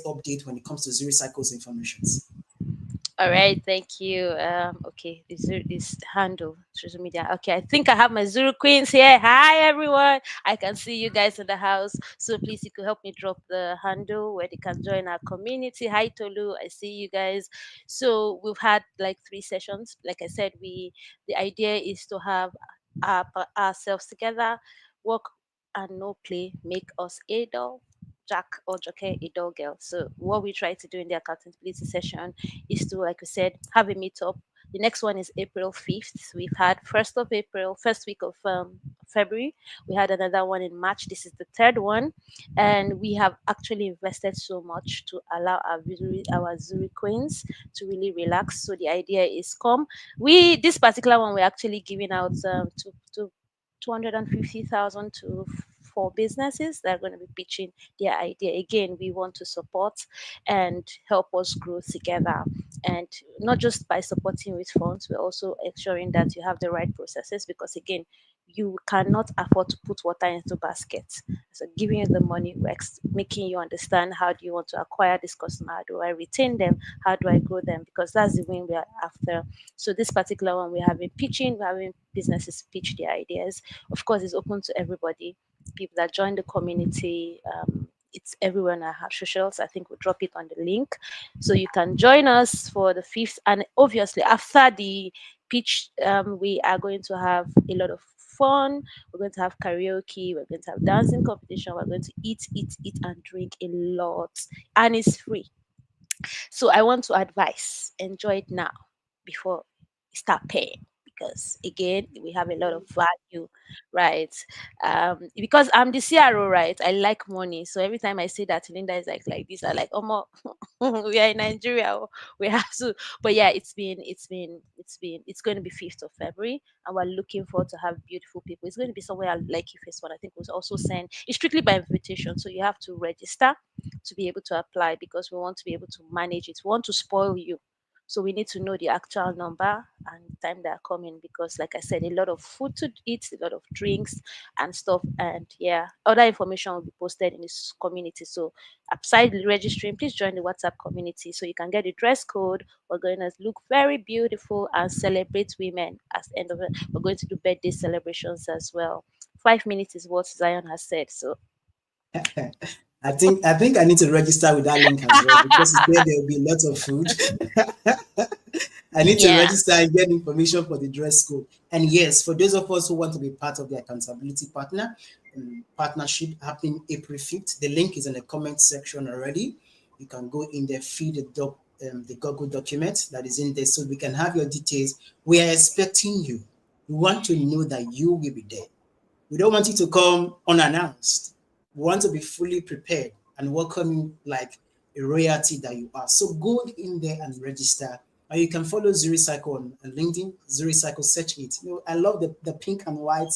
update when it comes to Zuri Cycle's informations. All right, thank you. Okay, this handle social media. Okay, I think I have my Zuru Queens here. Hi everyone, I can see you guys in the house. So please, you could help me drop the handle where they can join our community. Hi Tolu, I see you guys. So we've had like 3 sessions. Like I said, the idea is to have ourselves together, work and no play, make us a doll. Jack or Joke a doll girl. So what we try to do in the accountability session is to, like we said, have a meetup. The next one is April 5th. We've had 1st of April, first week of February. We had another one in March. This is the third one. And we have actually invested so much to allow our Zuri queens to really relax. So the idea is come. This particular one, we're actually giving out to 250,000 to for businesses that are going to be pitching their idea. Again, we want to support and help us grow together. And not just by supporting with funds, we're also ensuring that you have the right processes, because again, you cannot afford to put water into baskets. So giving you the money works, making you understand how do you want to acquire this customer, how do I retain them, how do I grow them, because that's the win we are after. So this particular one, we're having pitching, we're having businesses pitch their ideas. Of course, it's open to everybody, people that join the community. It's everywhere on our socials. I think we'll drop it on the link. So you can join us for the 5th. And obviously, after the pitch, we are going to have a lot of fun. We're going to have karaoke. We're going to have dancing competition. We're going to eat, and drink a lot. And it's free. So I want to advise, enjoy it now before you start paying. because again we have a lot of value, right? Because I'm the CRO, right? I like money, so every time I see that Linda is like this, I like, oh more. We are in Nigeria, oh, we have to. But yeah, it's going to be 5th of February, and we're looking forward to have beautiful people. It's going to be somewhere like you first one. I think was also sent. It's strictly by invitation, so you have to register to be able to apply because we want to be able to manage it. We want to spoil you. So we need to know the actual number and the time they are coming because, like I said, a lot of food to eat, a lot of drinks and stuff. And yeah, other information will be posted in this community. So aside registering, please join the WhatsApp community so you can get the dress code. We're going to look very beautiful and celebrate women at the end of it. We're going to do birthday celebrations as well. 5 minutes is what Zion has said. So I think I need to register with that link as well because there will be a lot of food. I need to yeah. register and get information for the dress code. And yes, for those of us who want to be part of the accountability partnership happening April 5th, the link is in the comment section already. You can go in there, fill the Google document that is in there so we can have your details. We are expecting you. We want to know that you will be there. We don't want you to come unannounced. We want to be fully prepared and welcome you like a royalty that you are. So go in there and register. And you can follow Zuri Cycle on LinkedIn. Zuri Cycle, search it. I love the pink and white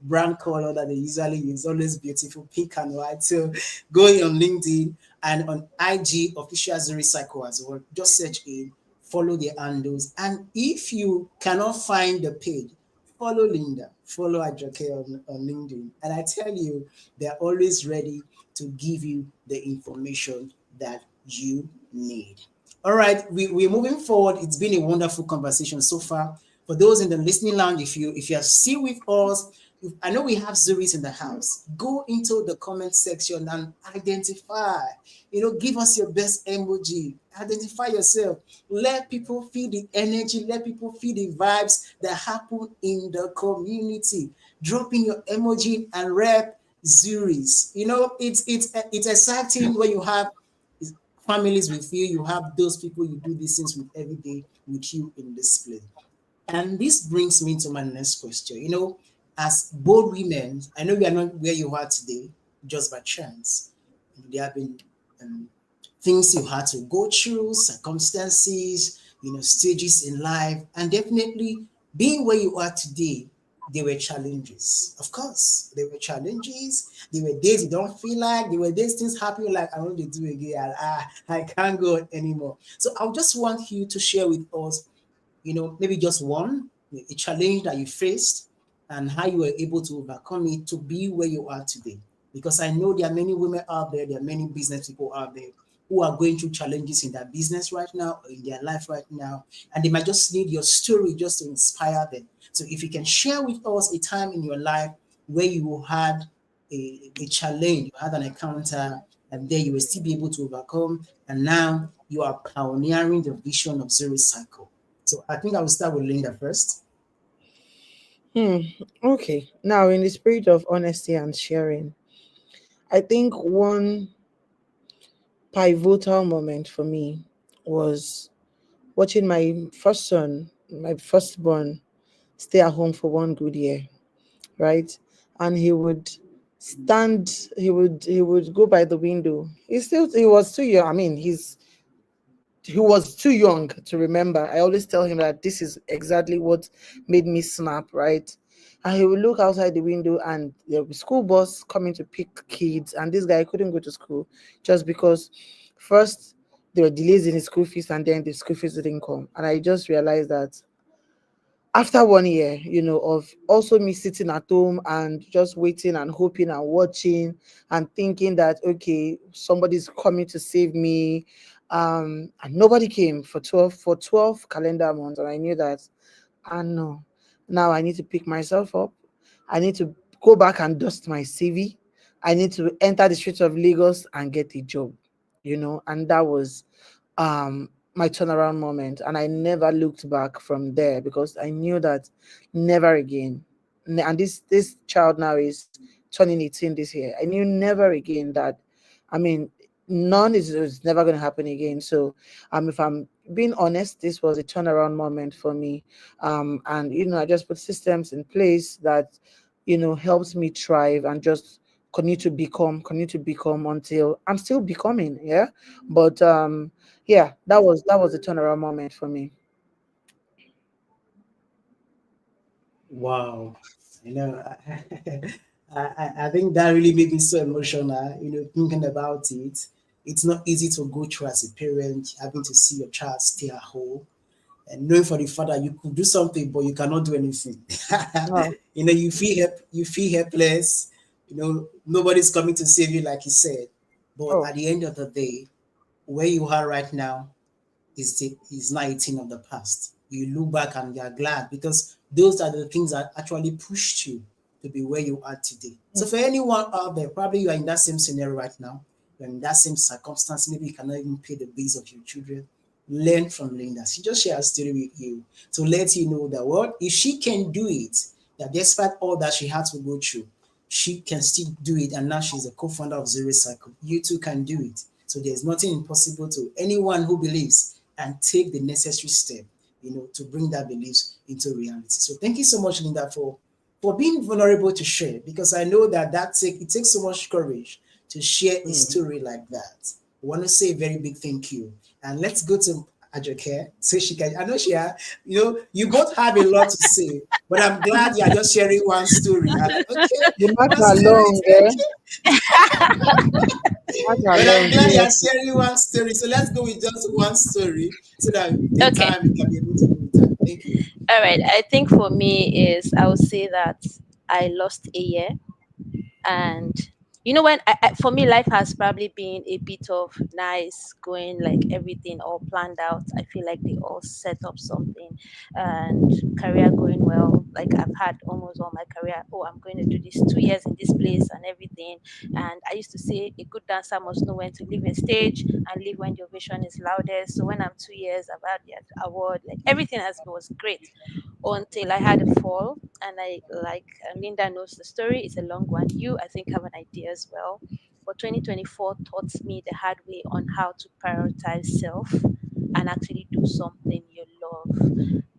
brand color that they usually use. Always beautiful, pink and white. So go in on LinkedIn and on IG, official Zuri Cycle as well. Just search in, follow the handles. And if you cannot find the page, follow Linda, follow Ajoke on LinkedIn. And I tell you, they're always ready to give you the information that you need. All right, we're moving forward. It's been a wonderful conversation so far. For those in the listening lounge, if you are still with us, I know we have Zuris in the house. Go into the comment section and identify. Give us your best emoji. Identify yourself. Let people feel the energy. Let people feel the vibes that happen in the community. Drop in your emoji and rep Zuris. It's exciting when you have families with you. You have those people you do these things with every day with you in this place. And this brings me to my next question. As bold women, I know we are not where you are today just by chance. There have been um, things you had to go through, circumstances, stages in life, and definitely being where you are today, there were challenges. Of course, there were challenges. There were days you don't feel like, there were days things happen you're like, I want to do it again. I can't go anymore. So I just want you to share with us maybe just one, a challenge that you faced and how you were able to overcome it to be where you are today. Because I know there are many women out there, there are many business people out there who are going through challenges in their business right now or in their life right now. And they might just need your story just to inspire them. So if you can share with us a time in your life where you had a challenge, you had an encounter, and there you will still be able to overcome. And now you are pioneering the vision of Zero Cycle. So I think I will start with Linda first. Hmm. Okay. Now, in the spirit of honesty and sharing, I think one pivotal moment for me was watching my first son, my firstborn, stay at home for one good year, right? And he would go by the window. He was too young. I mean, he was too young to remember. I always tell him that this is exactly what made me snap, right? And he would look outside the window and there would be school bus coming to pick kids. And this guy couldn't go to school just because first there were delays in his school fees and then the school fees didn't come. And I just realized that after one year, of also me sitting at home and just waiting and hoping and watching and thinking that okay, somebody's coming to save me. And nobody came for 12 calendar months. And I knew that I know now I need to pick myself up. I need to go back and dust my CV. I need to enter the streets of Lagos and get a job, and that was my turnaround moment, and I never looked back from there because I knew that never again. And this child now is turning 18 this year. I knew never again that, I mean, none is never going to happen again. So if I'm being honest, this was a turnaround moment for me. And I just put systems in place that helps me thrive and just continue to become until I'm still becoming. Yeah. But yeah, that was a turnaround moment for me. Wow. You know, I think that really made me so emotional, thinking about it. It's not easy to go through as a parent, having to see your child stay at home and knowing for the fact that you could do something, but you cannot do anything. Wow. You feel helpless. Nobody's coming to save you, like you said. But Oh. at the end of the day, where you are right now is not a thing of the past. You look back and you are glad because those are the things that actually pushed you to be where you are today. So for anyone out there, probably you are in that same scenario right now, you're in that same circumstance, maybe you cannot even pay the bills of your children. Learn from Linda. She just shared a story with you to let you know that what if she can do it, that despite all that she had to go through, she can still do it. And now she's a co-founder of Zuri Cycle. You too can do it. So there's nothing impossible to anyone who believes and take the necessary step, to bring that beliefs into reality. So thank you so much, Linda, for being vulnerable to share because I know it takes so much courage to share a Mm. story like that. I want to say a very big thank you. And let's go to Ajoke so she can. I know you both have a lot to say, but I'm glad you are just sharing one story. I'm like, okay, The one matter story, long, thank eh? you. Matter But I'm long, glad you are seriously. sharing one story. So let's go with just one story so that the Okay. time we can be able to go with time. Thank you. All right. I think for me is I would say that I lost a year. And when for me life has probably been a bit of nice going, like everything all planned out. I feel like they all set up something, and career going well. Like I've had almost all my career, oh, I'm going to do this 2 years in this place and everything. And I used to say a good dancer must know when to leave a stage and leave when the ovation is loudest. So when I'm 2 years, I've had the award, like everything has was great until I had a fall. And I like Linda knows the story. It's a long one. You, I think, have an idea as well. But 2024 taught me the hard way on how to prioritize self and actually do something you love.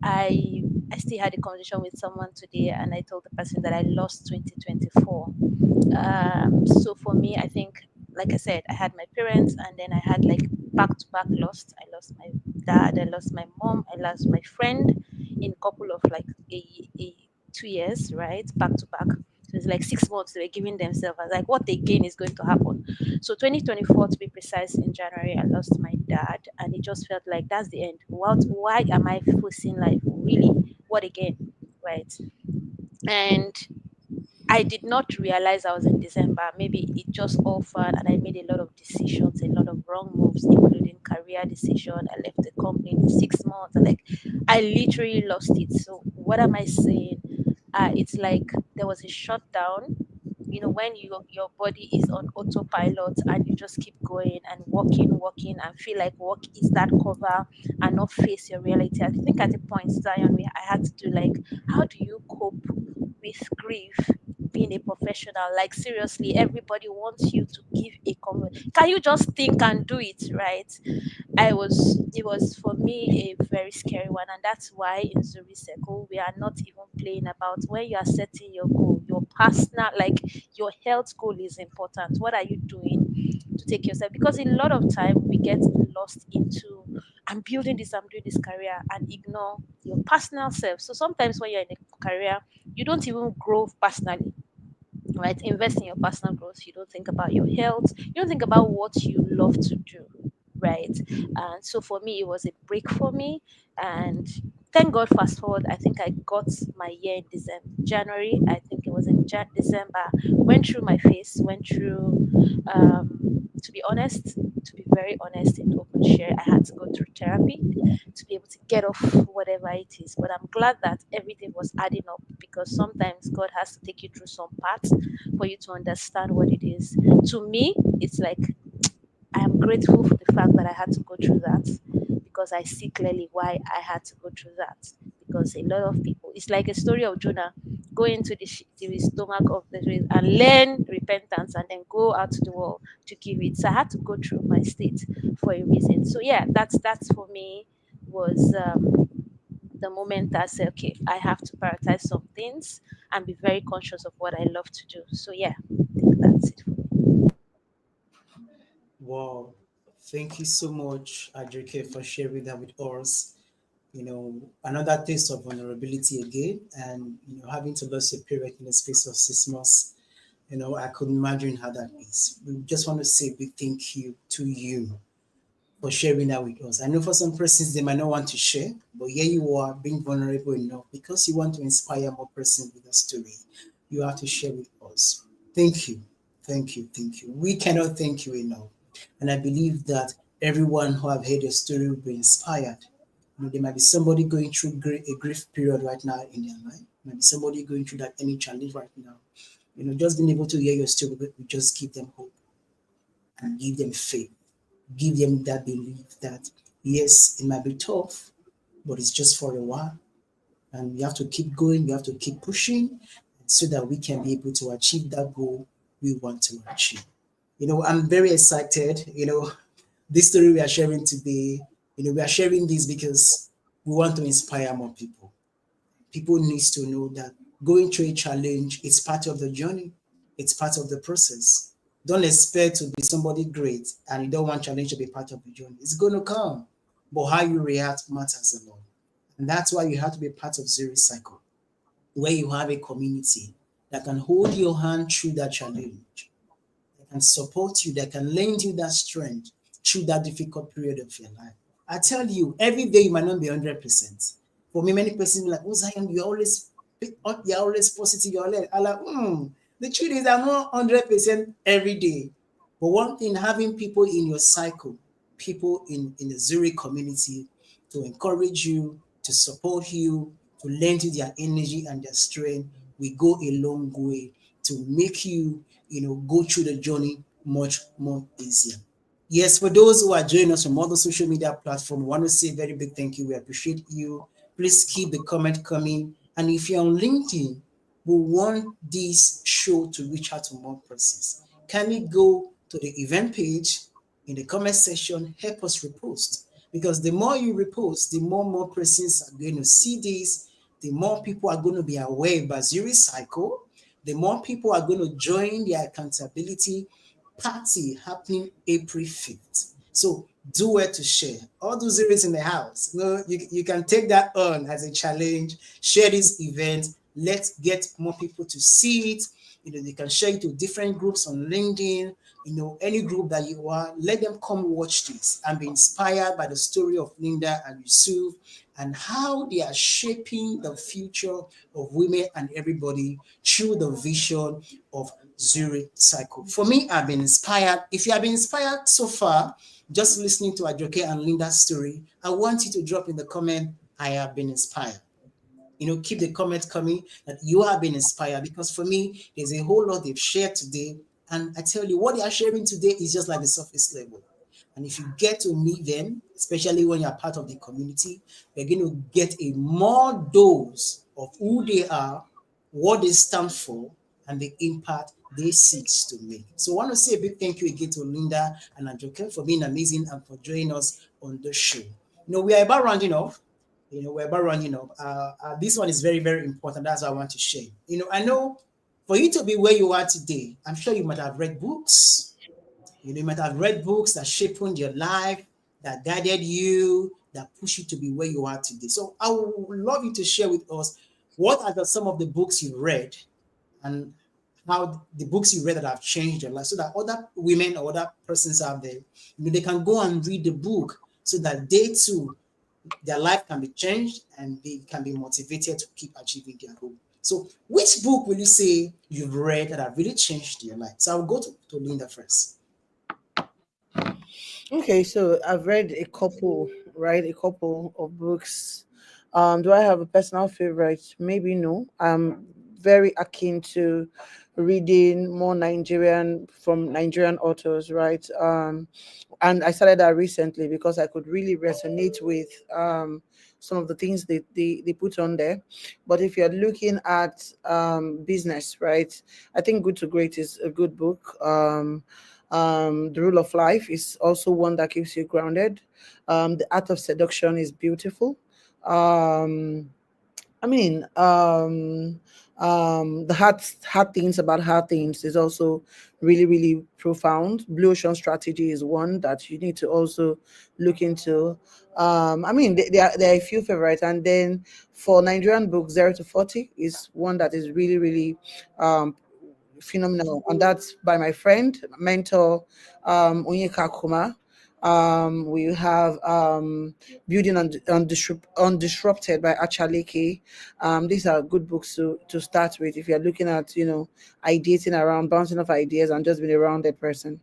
I still had a conversation with someone today, and I told the person that I lost 2024. So for me, I think, like I said, I had my parents, and then I had like back to back lost. I lost my dad, I lost my mom, I lost my friend in a couple of like a 2 years, right? Back to back. So it's like 6 months they were giving themselves. I was like, what again is going to happen? So 2024, to be precise, in January, I lost my dad, and it just felt like that's the end. Why am I facing life? Really? What again? Right? And I did not realize I was in December. Maybe it just offered, and I made a lot of decisions, a lot of wrong moves, including career decision. I left the company in 6 months. I literally lost it. So what am I saying? It's like there was a shutdown. When your body is on autopilot and you just keep going and working, and feel like work is that cover and not face your reality. I think at a point, Zion, I had to do like, how do you cope with grief being a professional? Like seriously, everybody wants you to give a comment. Can you just think and do it, right? It was for me a very scary one, and that's why in Zuri Circle we are not even playing about when you are setting your goal, your personal, like your health goal is important. What are you doing to take yourself? Because a lot of time we get lost into I'm building this, I'm doing this career, and ignore your personal self. So sometimes when you're in a career, you don't even grow personally, right? Invest in your personal growth. You don't think about your health. You don't think about what you love to do, right? And so for me, it was a break for me. And thank God, fast forward, I think I got my year in December, January. I think it was in December. Went through my phase, went through, to be honest, to be very honest in open share, I had to go through therapy to be able to get off whatever it is. But I'm glad that everything was adding up, because sometimes God has to take you through some parts for you to understand what it is. To me, it's like I am grateful for the fact that I had to go through that, because I see clearly why I had to go through that. Because a lot of people, it's like a story of Jonah. go into the stomach of the race and learn repentance and then go out to the world to give it. So I had to go through my state for a reason. So yeah, that's for me was the moment I said, okay, I have to prioritize some things and be very conscious of what I love to do. So yeah, I think that's it. Wow. Thank you so much, Ajoke, for sharing that with us. Another taste of vulnerability again, and having to lose your parent in the space of 6 months. I could imagine how that is. We just want to say a big thank you to you for sharing that with us. I know for some persons they might not want to share, but here you are being vulnerable enough because you want to inspire more persons with a story. You have to share with us. Thank you. Thank you. Thank you. We cannot thank you enough. And I believe that everyone who have heard your story will be inspired. There might be somebody going through a grief period right now in their life. Maybe somebody going through that any challenge right now. Just being able to hear your story will just give them hope and give them faith, give them that belief that yes, it might be tough, but it's just for a while. And we have to keep going, we have to keep pushing so that we can be able to achieve that goal we want to achieve. I'm very excited. This story we are sharing today, we are sharing this because we want to inspire more people. People needs to know that going through a challenge is part of the journey. It's part of the process. Don't expect to be somebody great and you don't want challenge to be part of the journey. It's going to come, but how you react matters a lot. And that's why you have to be part of Zuri Cycle, where you have a community that can hold your hand through that challenge, that can support you, that can lend you that strength through that difficult period of your life. I tell you, every day you might not be 100%. For me, many persons be like, oh, Zion, you're always positive, you're always, I'm like, the truth is I'm not 100% every day. But one thing, having people in your cycle, people in the Zurich community to encourage you, to support you, to lend you their energy and their strength, we go a long way to make you, go through the journey much more easier. Yes, for those who are joining us from other social media platforms, we want to say a very big thank you. We appreciate you. Please keep the comment coming. And if you're on LinkedIn, we want this show to reach out to more persons. Can we go to the event page in the comment section? Help us repost. Because the more you repost, the more persons are going to see this, the more people are going to be aware about Zuri Cycle, the more people are going to join the accountability party happening April 5th. So do it to share. All those zeros in the house. You can take that on as a challenge. Share this event. Let's get more people to see it. They can share it to different groups on LinkedIn. Any group that you are, let them come watch this and be inspired by the story of Linda and Yusuf and how they are shaping the future of women and everybody through the vision of Zuri Cycle. For me, I've been inspired. If you have been inspired so far, just listening to Ajoke and Linda's story, I want you to drop in the comment, I have been inspired. Keep the comments coming that you have been inspired because for me, there's a whole lot they've shared today. And I tell you, what they are sharing today is just like the surface level. And if you get to meet them, especially when you're part of the community, you're going to get a more dose of who they are, what they stand for, and the impact they seek to make. So I want to say a big thank you again to Linda and Ajoke for being amazing and for joining us on the show. We are about rounding off. We're about running up. This one is very, very important. That's what I want to share. I know for you to be where you are today, I'm sure you might have read books. You might have read books that shaped your life, that guided you, that pushed you to be where you are today. So I would love you to share with us what are some of the books you read and how the books you read that have changed your life so that other women or other persons out there, they can go and read the book so that they too their life can be changed and they can be motivated to keep achieving their goal. So, which book will you say you've read that have really changed your life? So, I'll go to Linda first. Okay, so I've read a couple, right? A couple of books. Do I have a personal favorite? Maybe no. I'm very akin to reading more Nigerian from Nigerian authors, right? And I started that recently because I could really resonate with some of the things they put on there. But if you're looking at business, right, I think Good to Great is a good book. The Rule of Life is also one that keeps you grounded. The Art of Seduction is beautiful. Um, I mean, the hard things about hard things is also really, really profound. Blue Ocean Strategy is one that you need to also look into. I mean, there are a few favorites, and then for Nigerian books, 0 to 40 is one that is really, really um, phenomenal, and that's by my friend, mentor, Onyeka Kuma. We have Building Undisrupted by Achaleke. These are good books to start with if you're looking at, ideating around, bouncing off ideas, and just being a rounded person.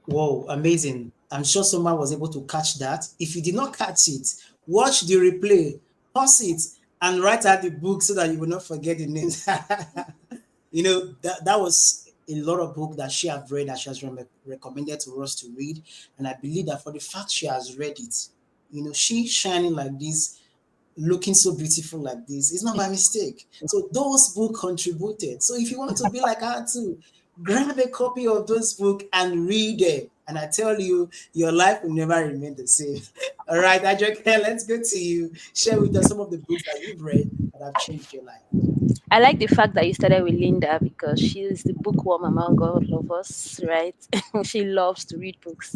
Whoa, amazing. I'm sure someone was able to catch that. If you did not catch it, watch the replay, pause it, and write out the book so that you will not forget the names. That was a lot of book that she have read that she has recommended to us to read. And I believe that for the fact she has read it, she shining like this, looking so beautiful like this. It's not by mistake. So those books contributed. So if you want to be like her too, grab a copy of those books and read them. And I tell you, your life will never remain the same. All right, Ajoke, let's go to you. Share with us some of the books that you've read that have changed your life. I like the fact that you started with Linda because she's the bookworm among all of us, right? She loves to read books.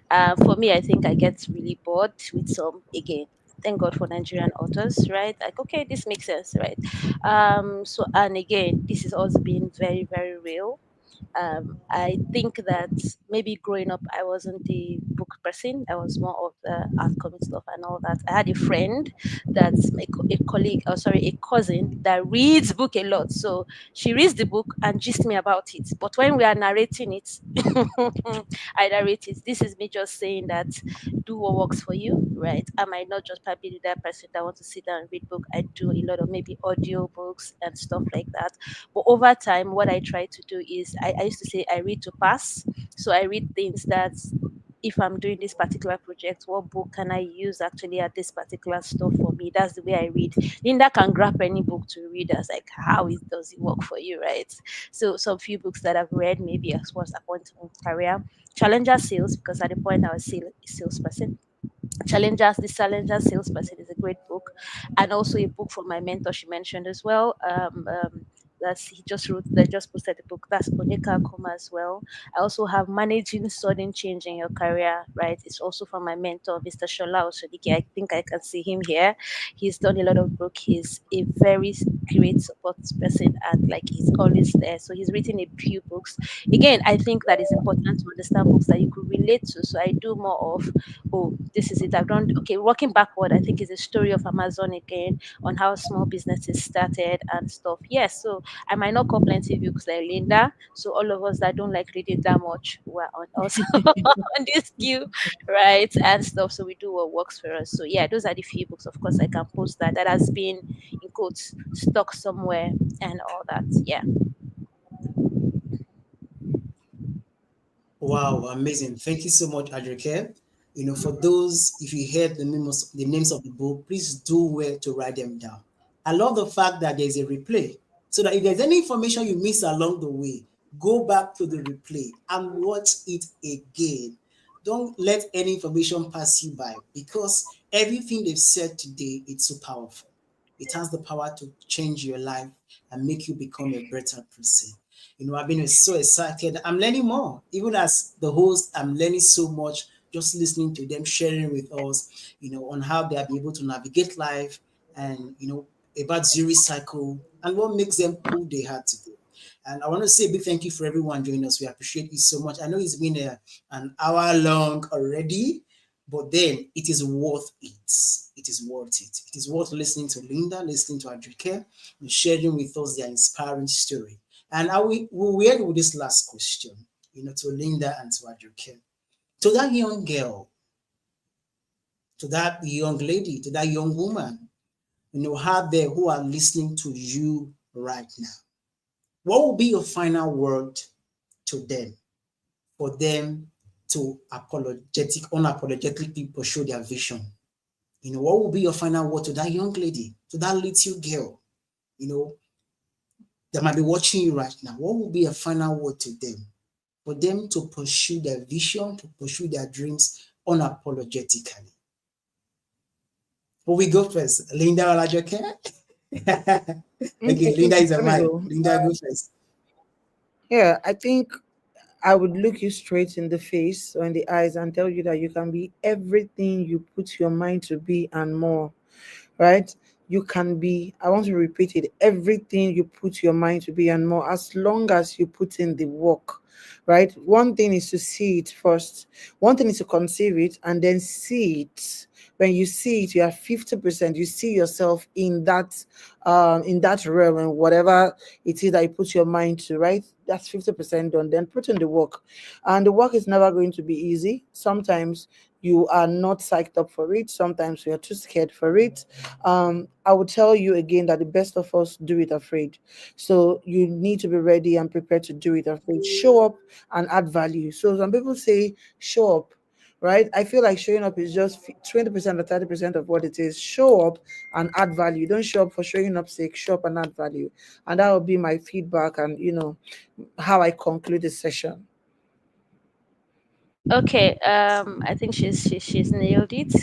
For me, I think I get really bored with some again. Thank God for Nigerian authors, right? Like, okay, this makes sense, right? So, and again, this is also being very, very real. I think that maybe growing up, I wasn't the book person. I was more of the art comic stuff and all that. I had a friend that's a colleague, or sorry, a cousin that reads book a lot. So she reads the book and gist me about it. But when we are narrating it, I narrate it. This is me just saying that do what works for you, right? I might not just probably be that person that wants to sit down and read book. I do a lot of maybe audio books and stuff like that. But over time, what I try to do is I used to say I read to pass. So I read things that if I'm doing this particular project, what book can I use actually at this particular stuff for me? That's the way I read. Linda can grab any book to read as like does it work for you, right? So some few books that I've read, maybe as was a point in career, Challenger Sales, because at the point I was a salesperson. Challenger Salesperson is a great book, and also a book from my mentor she mentioned as well. That's he just wrote that just posted the book. That's Onyeka Kuma as well. I also have Managing Sudden Change in Your Career, right? It's also from my mentor, Mr. Shola Osodike. I think I can see him here. He's done a lot of book. He's a very great support person and like he's always there. So he's written a few books. Again, I think that is important to understand books that you could relate to. So I do more of oh, this is it. I've done okay. Working backward, I think is a story of Amazon again on how small businesses started and stuff. Yes, so I might not call plenty of books like Linda. So all of us that don't like reading that much, we're on also on this queue, right? And stuff. So we do what works for us. So yeah, those are the few books. Of course, I can post that has been in quotes stuck somewhere and all that. Yeah. Wow, amazing. Thank you so much, Adrike. For those, if you heard the names of the book, please do well to write them down. I love the fact that there's a replay so that if there's any information you miss along the way, go back to the replay and watch it again. Don't let any information pass you by because everything they've said today, it's so powerful. It has the power to change your life and make you become a better person. I've been so excited. I'm learning more. Even as the host, I'm learning so much just listening to them sharing with us, on how they'll be able to navigate life and, about Zuri cycle and what makes them who they are today. And I want to say a big thank you for everyone joining us. We appreciate you so much. I know it's been an hour long already, but then it is worth it. It is worth it. It is worth listening to Linda, listening to Adrike, and sharing with us their inspiring story. And we'll end with this last question, to Linda and to Ajoke. To that young girl, to that young lady, to that young woman, out there who are listening to you right now? What will be your final word to them for them to unapologetically pursue their vision? What will be your final word to that young lady, to that little girl, you know, that might be watching you right now? What will be a final word to them for them to pursue their vision, to pursue their dreams unapologetically? Who we go first? Linda or Ajoke? Okay, Okay, Linda is a let me mic. go. Linda, go first. Yeah, I think I would look you straight in the face or in the eyes and tell you that you can be everything you put your mind to be and more, right? You can be, I want to repeat it, everything you put your mind to be and more, as long as you put in the work, right? One thing is to see it first, one thing is to conceive it and then see it. When you see it, you are 50%, you see yourself in that realm, and whatever it is that you put your mind to, right? That's 50% done. Then put in the work. And the work is never going to be easy. Sometimes you are not psyched up for it, sometimes you are too scared for it. I will tell you again that the best of us do it afraid. So you need to be ready and prepared to do it afraid. Show up and add value. So some people say show up, right? I feel like showing up is just 20% or 30% of what it is. Show up and add value. Don't show up for showing up sake. Show up and add value. And that will be my feedback and how I conclude this session. Okay, I think she's nailed it.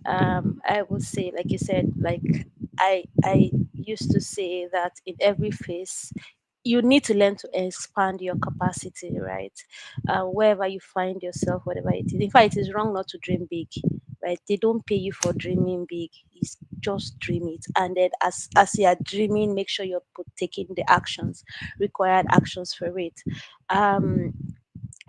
I would say, like you said, like I used to say that in every phase, you need to learn to expand your capacity, right? Wherever you find yourself, whatever it is. In fact, it is wrong not to dream big, right? They don't pay you for dreaming big. It's just dream it, and then as you are dreaming, make sure you're taking the actions, required actions for it. Um,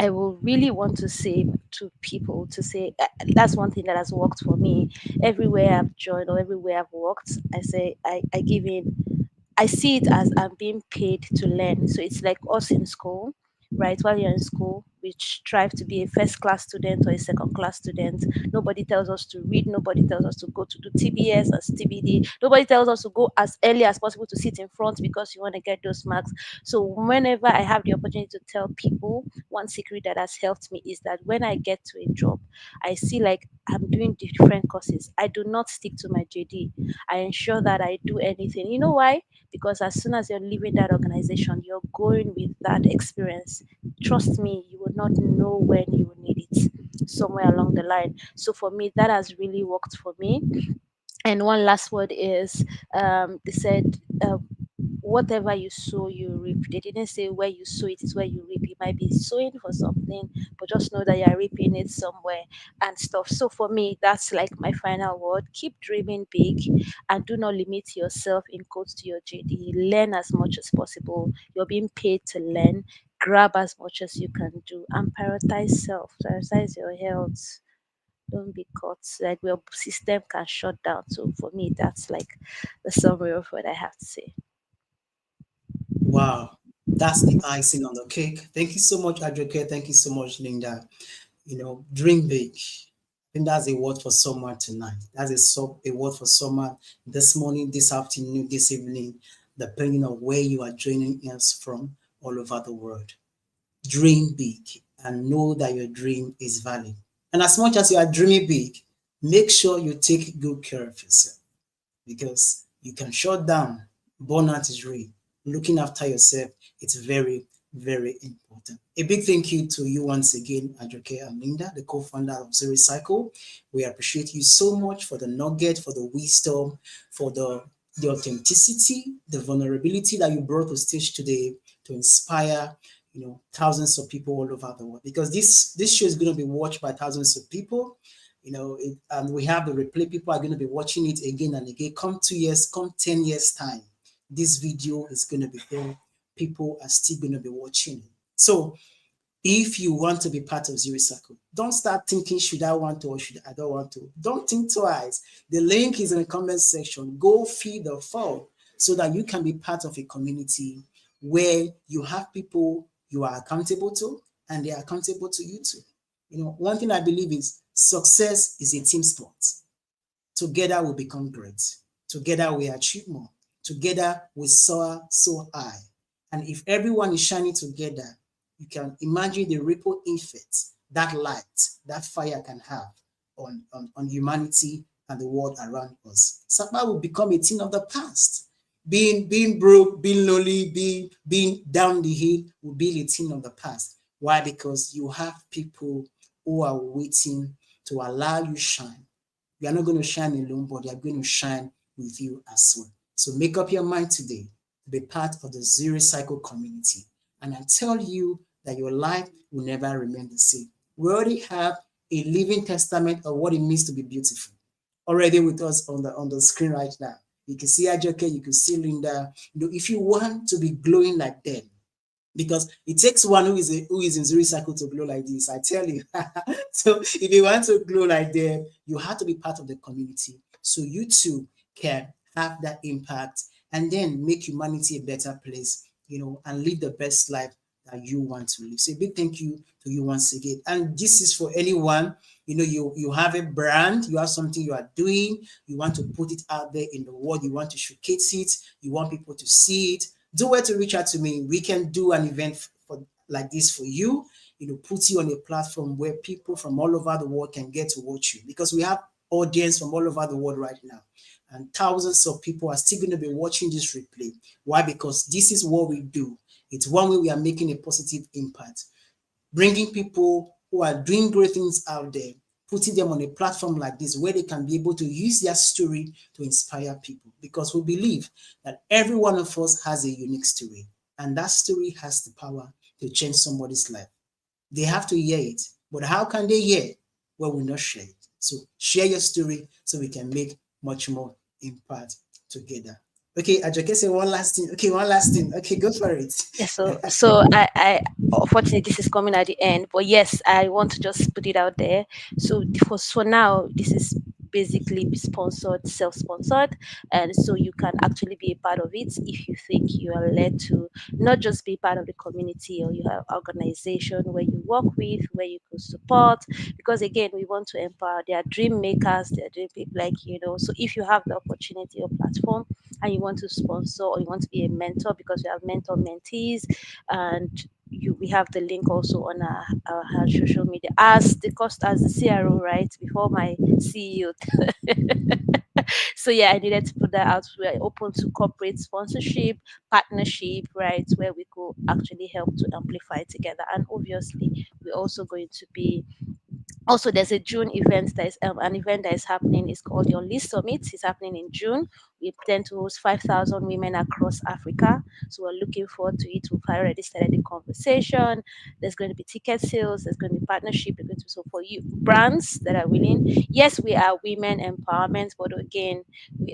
I will really want to say to people to say that's one thing that has worked for me. Everywhere I've joined or everywhere I've worked, I say I give in. I see it as I'm being paid to learn. So it's like us in school, right? While you're in school, we strive to be a first class student or a second class student. Nobody tells us to read. Nobody tells us to go to do TBS or TBD. Nobody tells us to go as early as possible to sit in front because you want to get those marks. So whenever I have the opportunity to tell people, one secret that has helped me is that when I get to a job, I see like I'm doing different courses. I do not stick to my JD. I ensure that I do anything. You know why? Because as soon as you're leaving that organization, you're going with that experience. Trust me, you will not know when you will need it somewhere along the line. So for me, that has really worked for me. And one last word is they said whatever you sow you reap. They didn't say where you sow it is where you reap. You might be sowing for something, but just know that you're reaping it somewhere and stuff. So for me, that's like my final word. Keep dreaming big and do not limit yourself in quotes to your JD. Learn as much as possible. You're being paid to learn. Grab as much as you can do and prioritize self, prioritize your health. Don't be caught like your system can shut down. So for me, that's like the summary of what I have to say. Wow, that's the icing on the cake. Thank you so much, Ajoke. Thank you so much, Linda. Dream big. I think that's a word for someone tonight. That's a word for someone this morning, this afternoon, this evening, depending on where you are joining us from all over the world. Dream big and know that your dream is valid. And as much as you are dreaming big, make sure you take good care of yourself because you can shut down. Burnout is real. Looking after yourself, it's very, very important. A big thank you to you once again, Ajoke and Linda, the co-founder of Zuri Cycle. We appreciate you so much for the nugget, for the wisdom, for the authenticity, the vulnerability that you brought to stage today to inspire thousands of people all over the world. Because this show is going to be watched by thousands of people. And we have the replay. People are going to be watching it again and again. Come 2 years, come 10 years time, this video is going to be there. People are still going to be watching it. So if you want to be part of Zero Circle, don't start thinking, should I want to or should I don't want to? Don't think twice. The link is in the comment section. Go fill the form so that you can be part of a community where you have people you are accountable to and they are accountable to you too. One thing I believe is success is a team sport. Together we become great. Together we achieve more. Together we soar so high. And if everyone is shining together, you can imagine the ripple effect that light, that fire can have on humanity and the world around us. Sapa will become a thing of the past. Being broke, being lonely, being down the hill will be a thing of the past. Why? Because you have people who are waiting to allow you shine. You are not going to shine alone, but they are going to shine with you as well. So make up your mind today to be part of the Zuri Cycle community. And I tell you that your life will never remain the same. We already have a living testament of what it means to be beautiful already with us on the screen right now. You can see Ajoke, you can see Linda. You know, if you want to be glowing like them, because it takes one who is in Zuri Cycle to glow like this. I tell you. So if you want to glow like them, you have to be part of the community, so you too can have that impact and then make humanity a better place, and live the best life that you want to live. So a big thank you to you once again. And this is for anyone, you have a brand, you have something you are doing, you want to put it out there in the world, you want to showcase it, you want people to see it. Do where to reach out to me. We can do an event for like this for you. Put you on a platform where people from all over the world can get to watch you, because we have audience from all over the world right now, and thousands of people are still going to be watching this replay. Why? Because this is what we do. It's one way we are making a positive impact, bringing people who are doing great things out there, putting them on a platform like this where they can be able to use their story to inspire people, because we believe that every one of us has a unique story, and that story has the power to change somebody's life. They have to hear it, but how can they hear when we not share it? So share your story so we can make much more impact together. Okay, Ajoke, say one last thing. Okay, one last thing. Okay, go for it. Yeah, so I unfortunately this is coming at the end, but yes, I want to just put it out there. So for now, this is basically sponsored, self-sponsored, and so you can actually be a part of it if you think you are led to not just be part of the community, or you have organization where you work with, where you could support, because again, we want to empower. They are dream makers, they are dream people, so if you have the opportunity or platform and you want to sponsor, or you want to be a mentor, because we have mentor mentees, and we have the link also on our social media as the cost as the CRO, right before my CEO. So yeah, I needed to put that out. We are open to corporate sponsorship, partnership, right, where we could actually help to amplify together. And obviously, we're also going to be also, there's a June event that is an event that is happening. It's called the Unleashed Summit. It's happening in June. We intend to host 5,000 women across Africa. So we're looking forward to it. We've already started the conversation. There's going to be ticket sales. There's going to be partnership. So for you brands that are willing, yes, we are women empowerment, but again,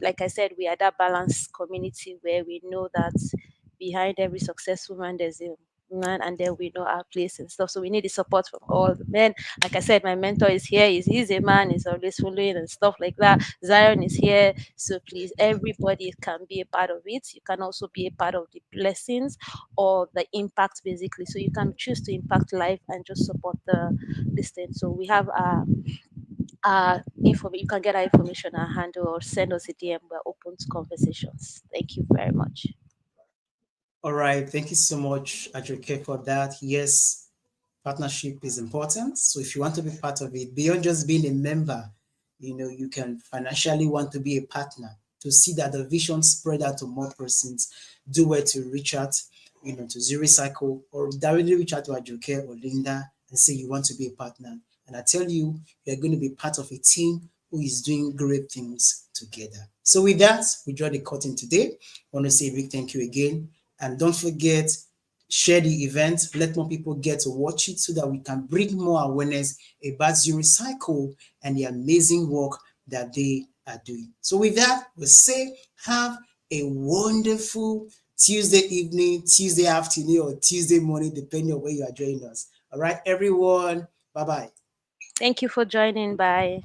like I said, we are that balanced community where we know that behind every successful man, there's a man, and then we know our place and stuff. So we need the support from all the men. Like I said, my mentor is here. He's a man. He's always following and stuff like that. Zion is here. So please, everybody can be a part of it. You can also be a part of the blessings or the impact, basically. So you can choose to impact life and just support this thing. So we have info. You can get our information, our handle, or send us a DM. We're open to conversations. Thank you very much. All right. Thank you so much, Ajoke, for that. Yes, partnership is important. So if you want to be part of it, beyond just being a member, you can financially want to be a partner to see that the vision spread out to more persons. Do where to reach out, to Zuri Cycle, or directly reach out to Ajoke or Linda and say you want to be a partner. And I tell you, you're going to be part of a team who is doing great things together. So with that, we draw the curtain today. I want to say a big thank you again. And don't forget, share the event, let more people get to watch it so that we can bring more awareness about Zuri Cycle and the amazing work that they are doing. So with that, we'll say have a wonderful Tuesday evening, Tuesday afternoon, or Tuesday morning, depending on where you are joining us. All right, everyone. Bye-bye. Thank you for joining. Bye.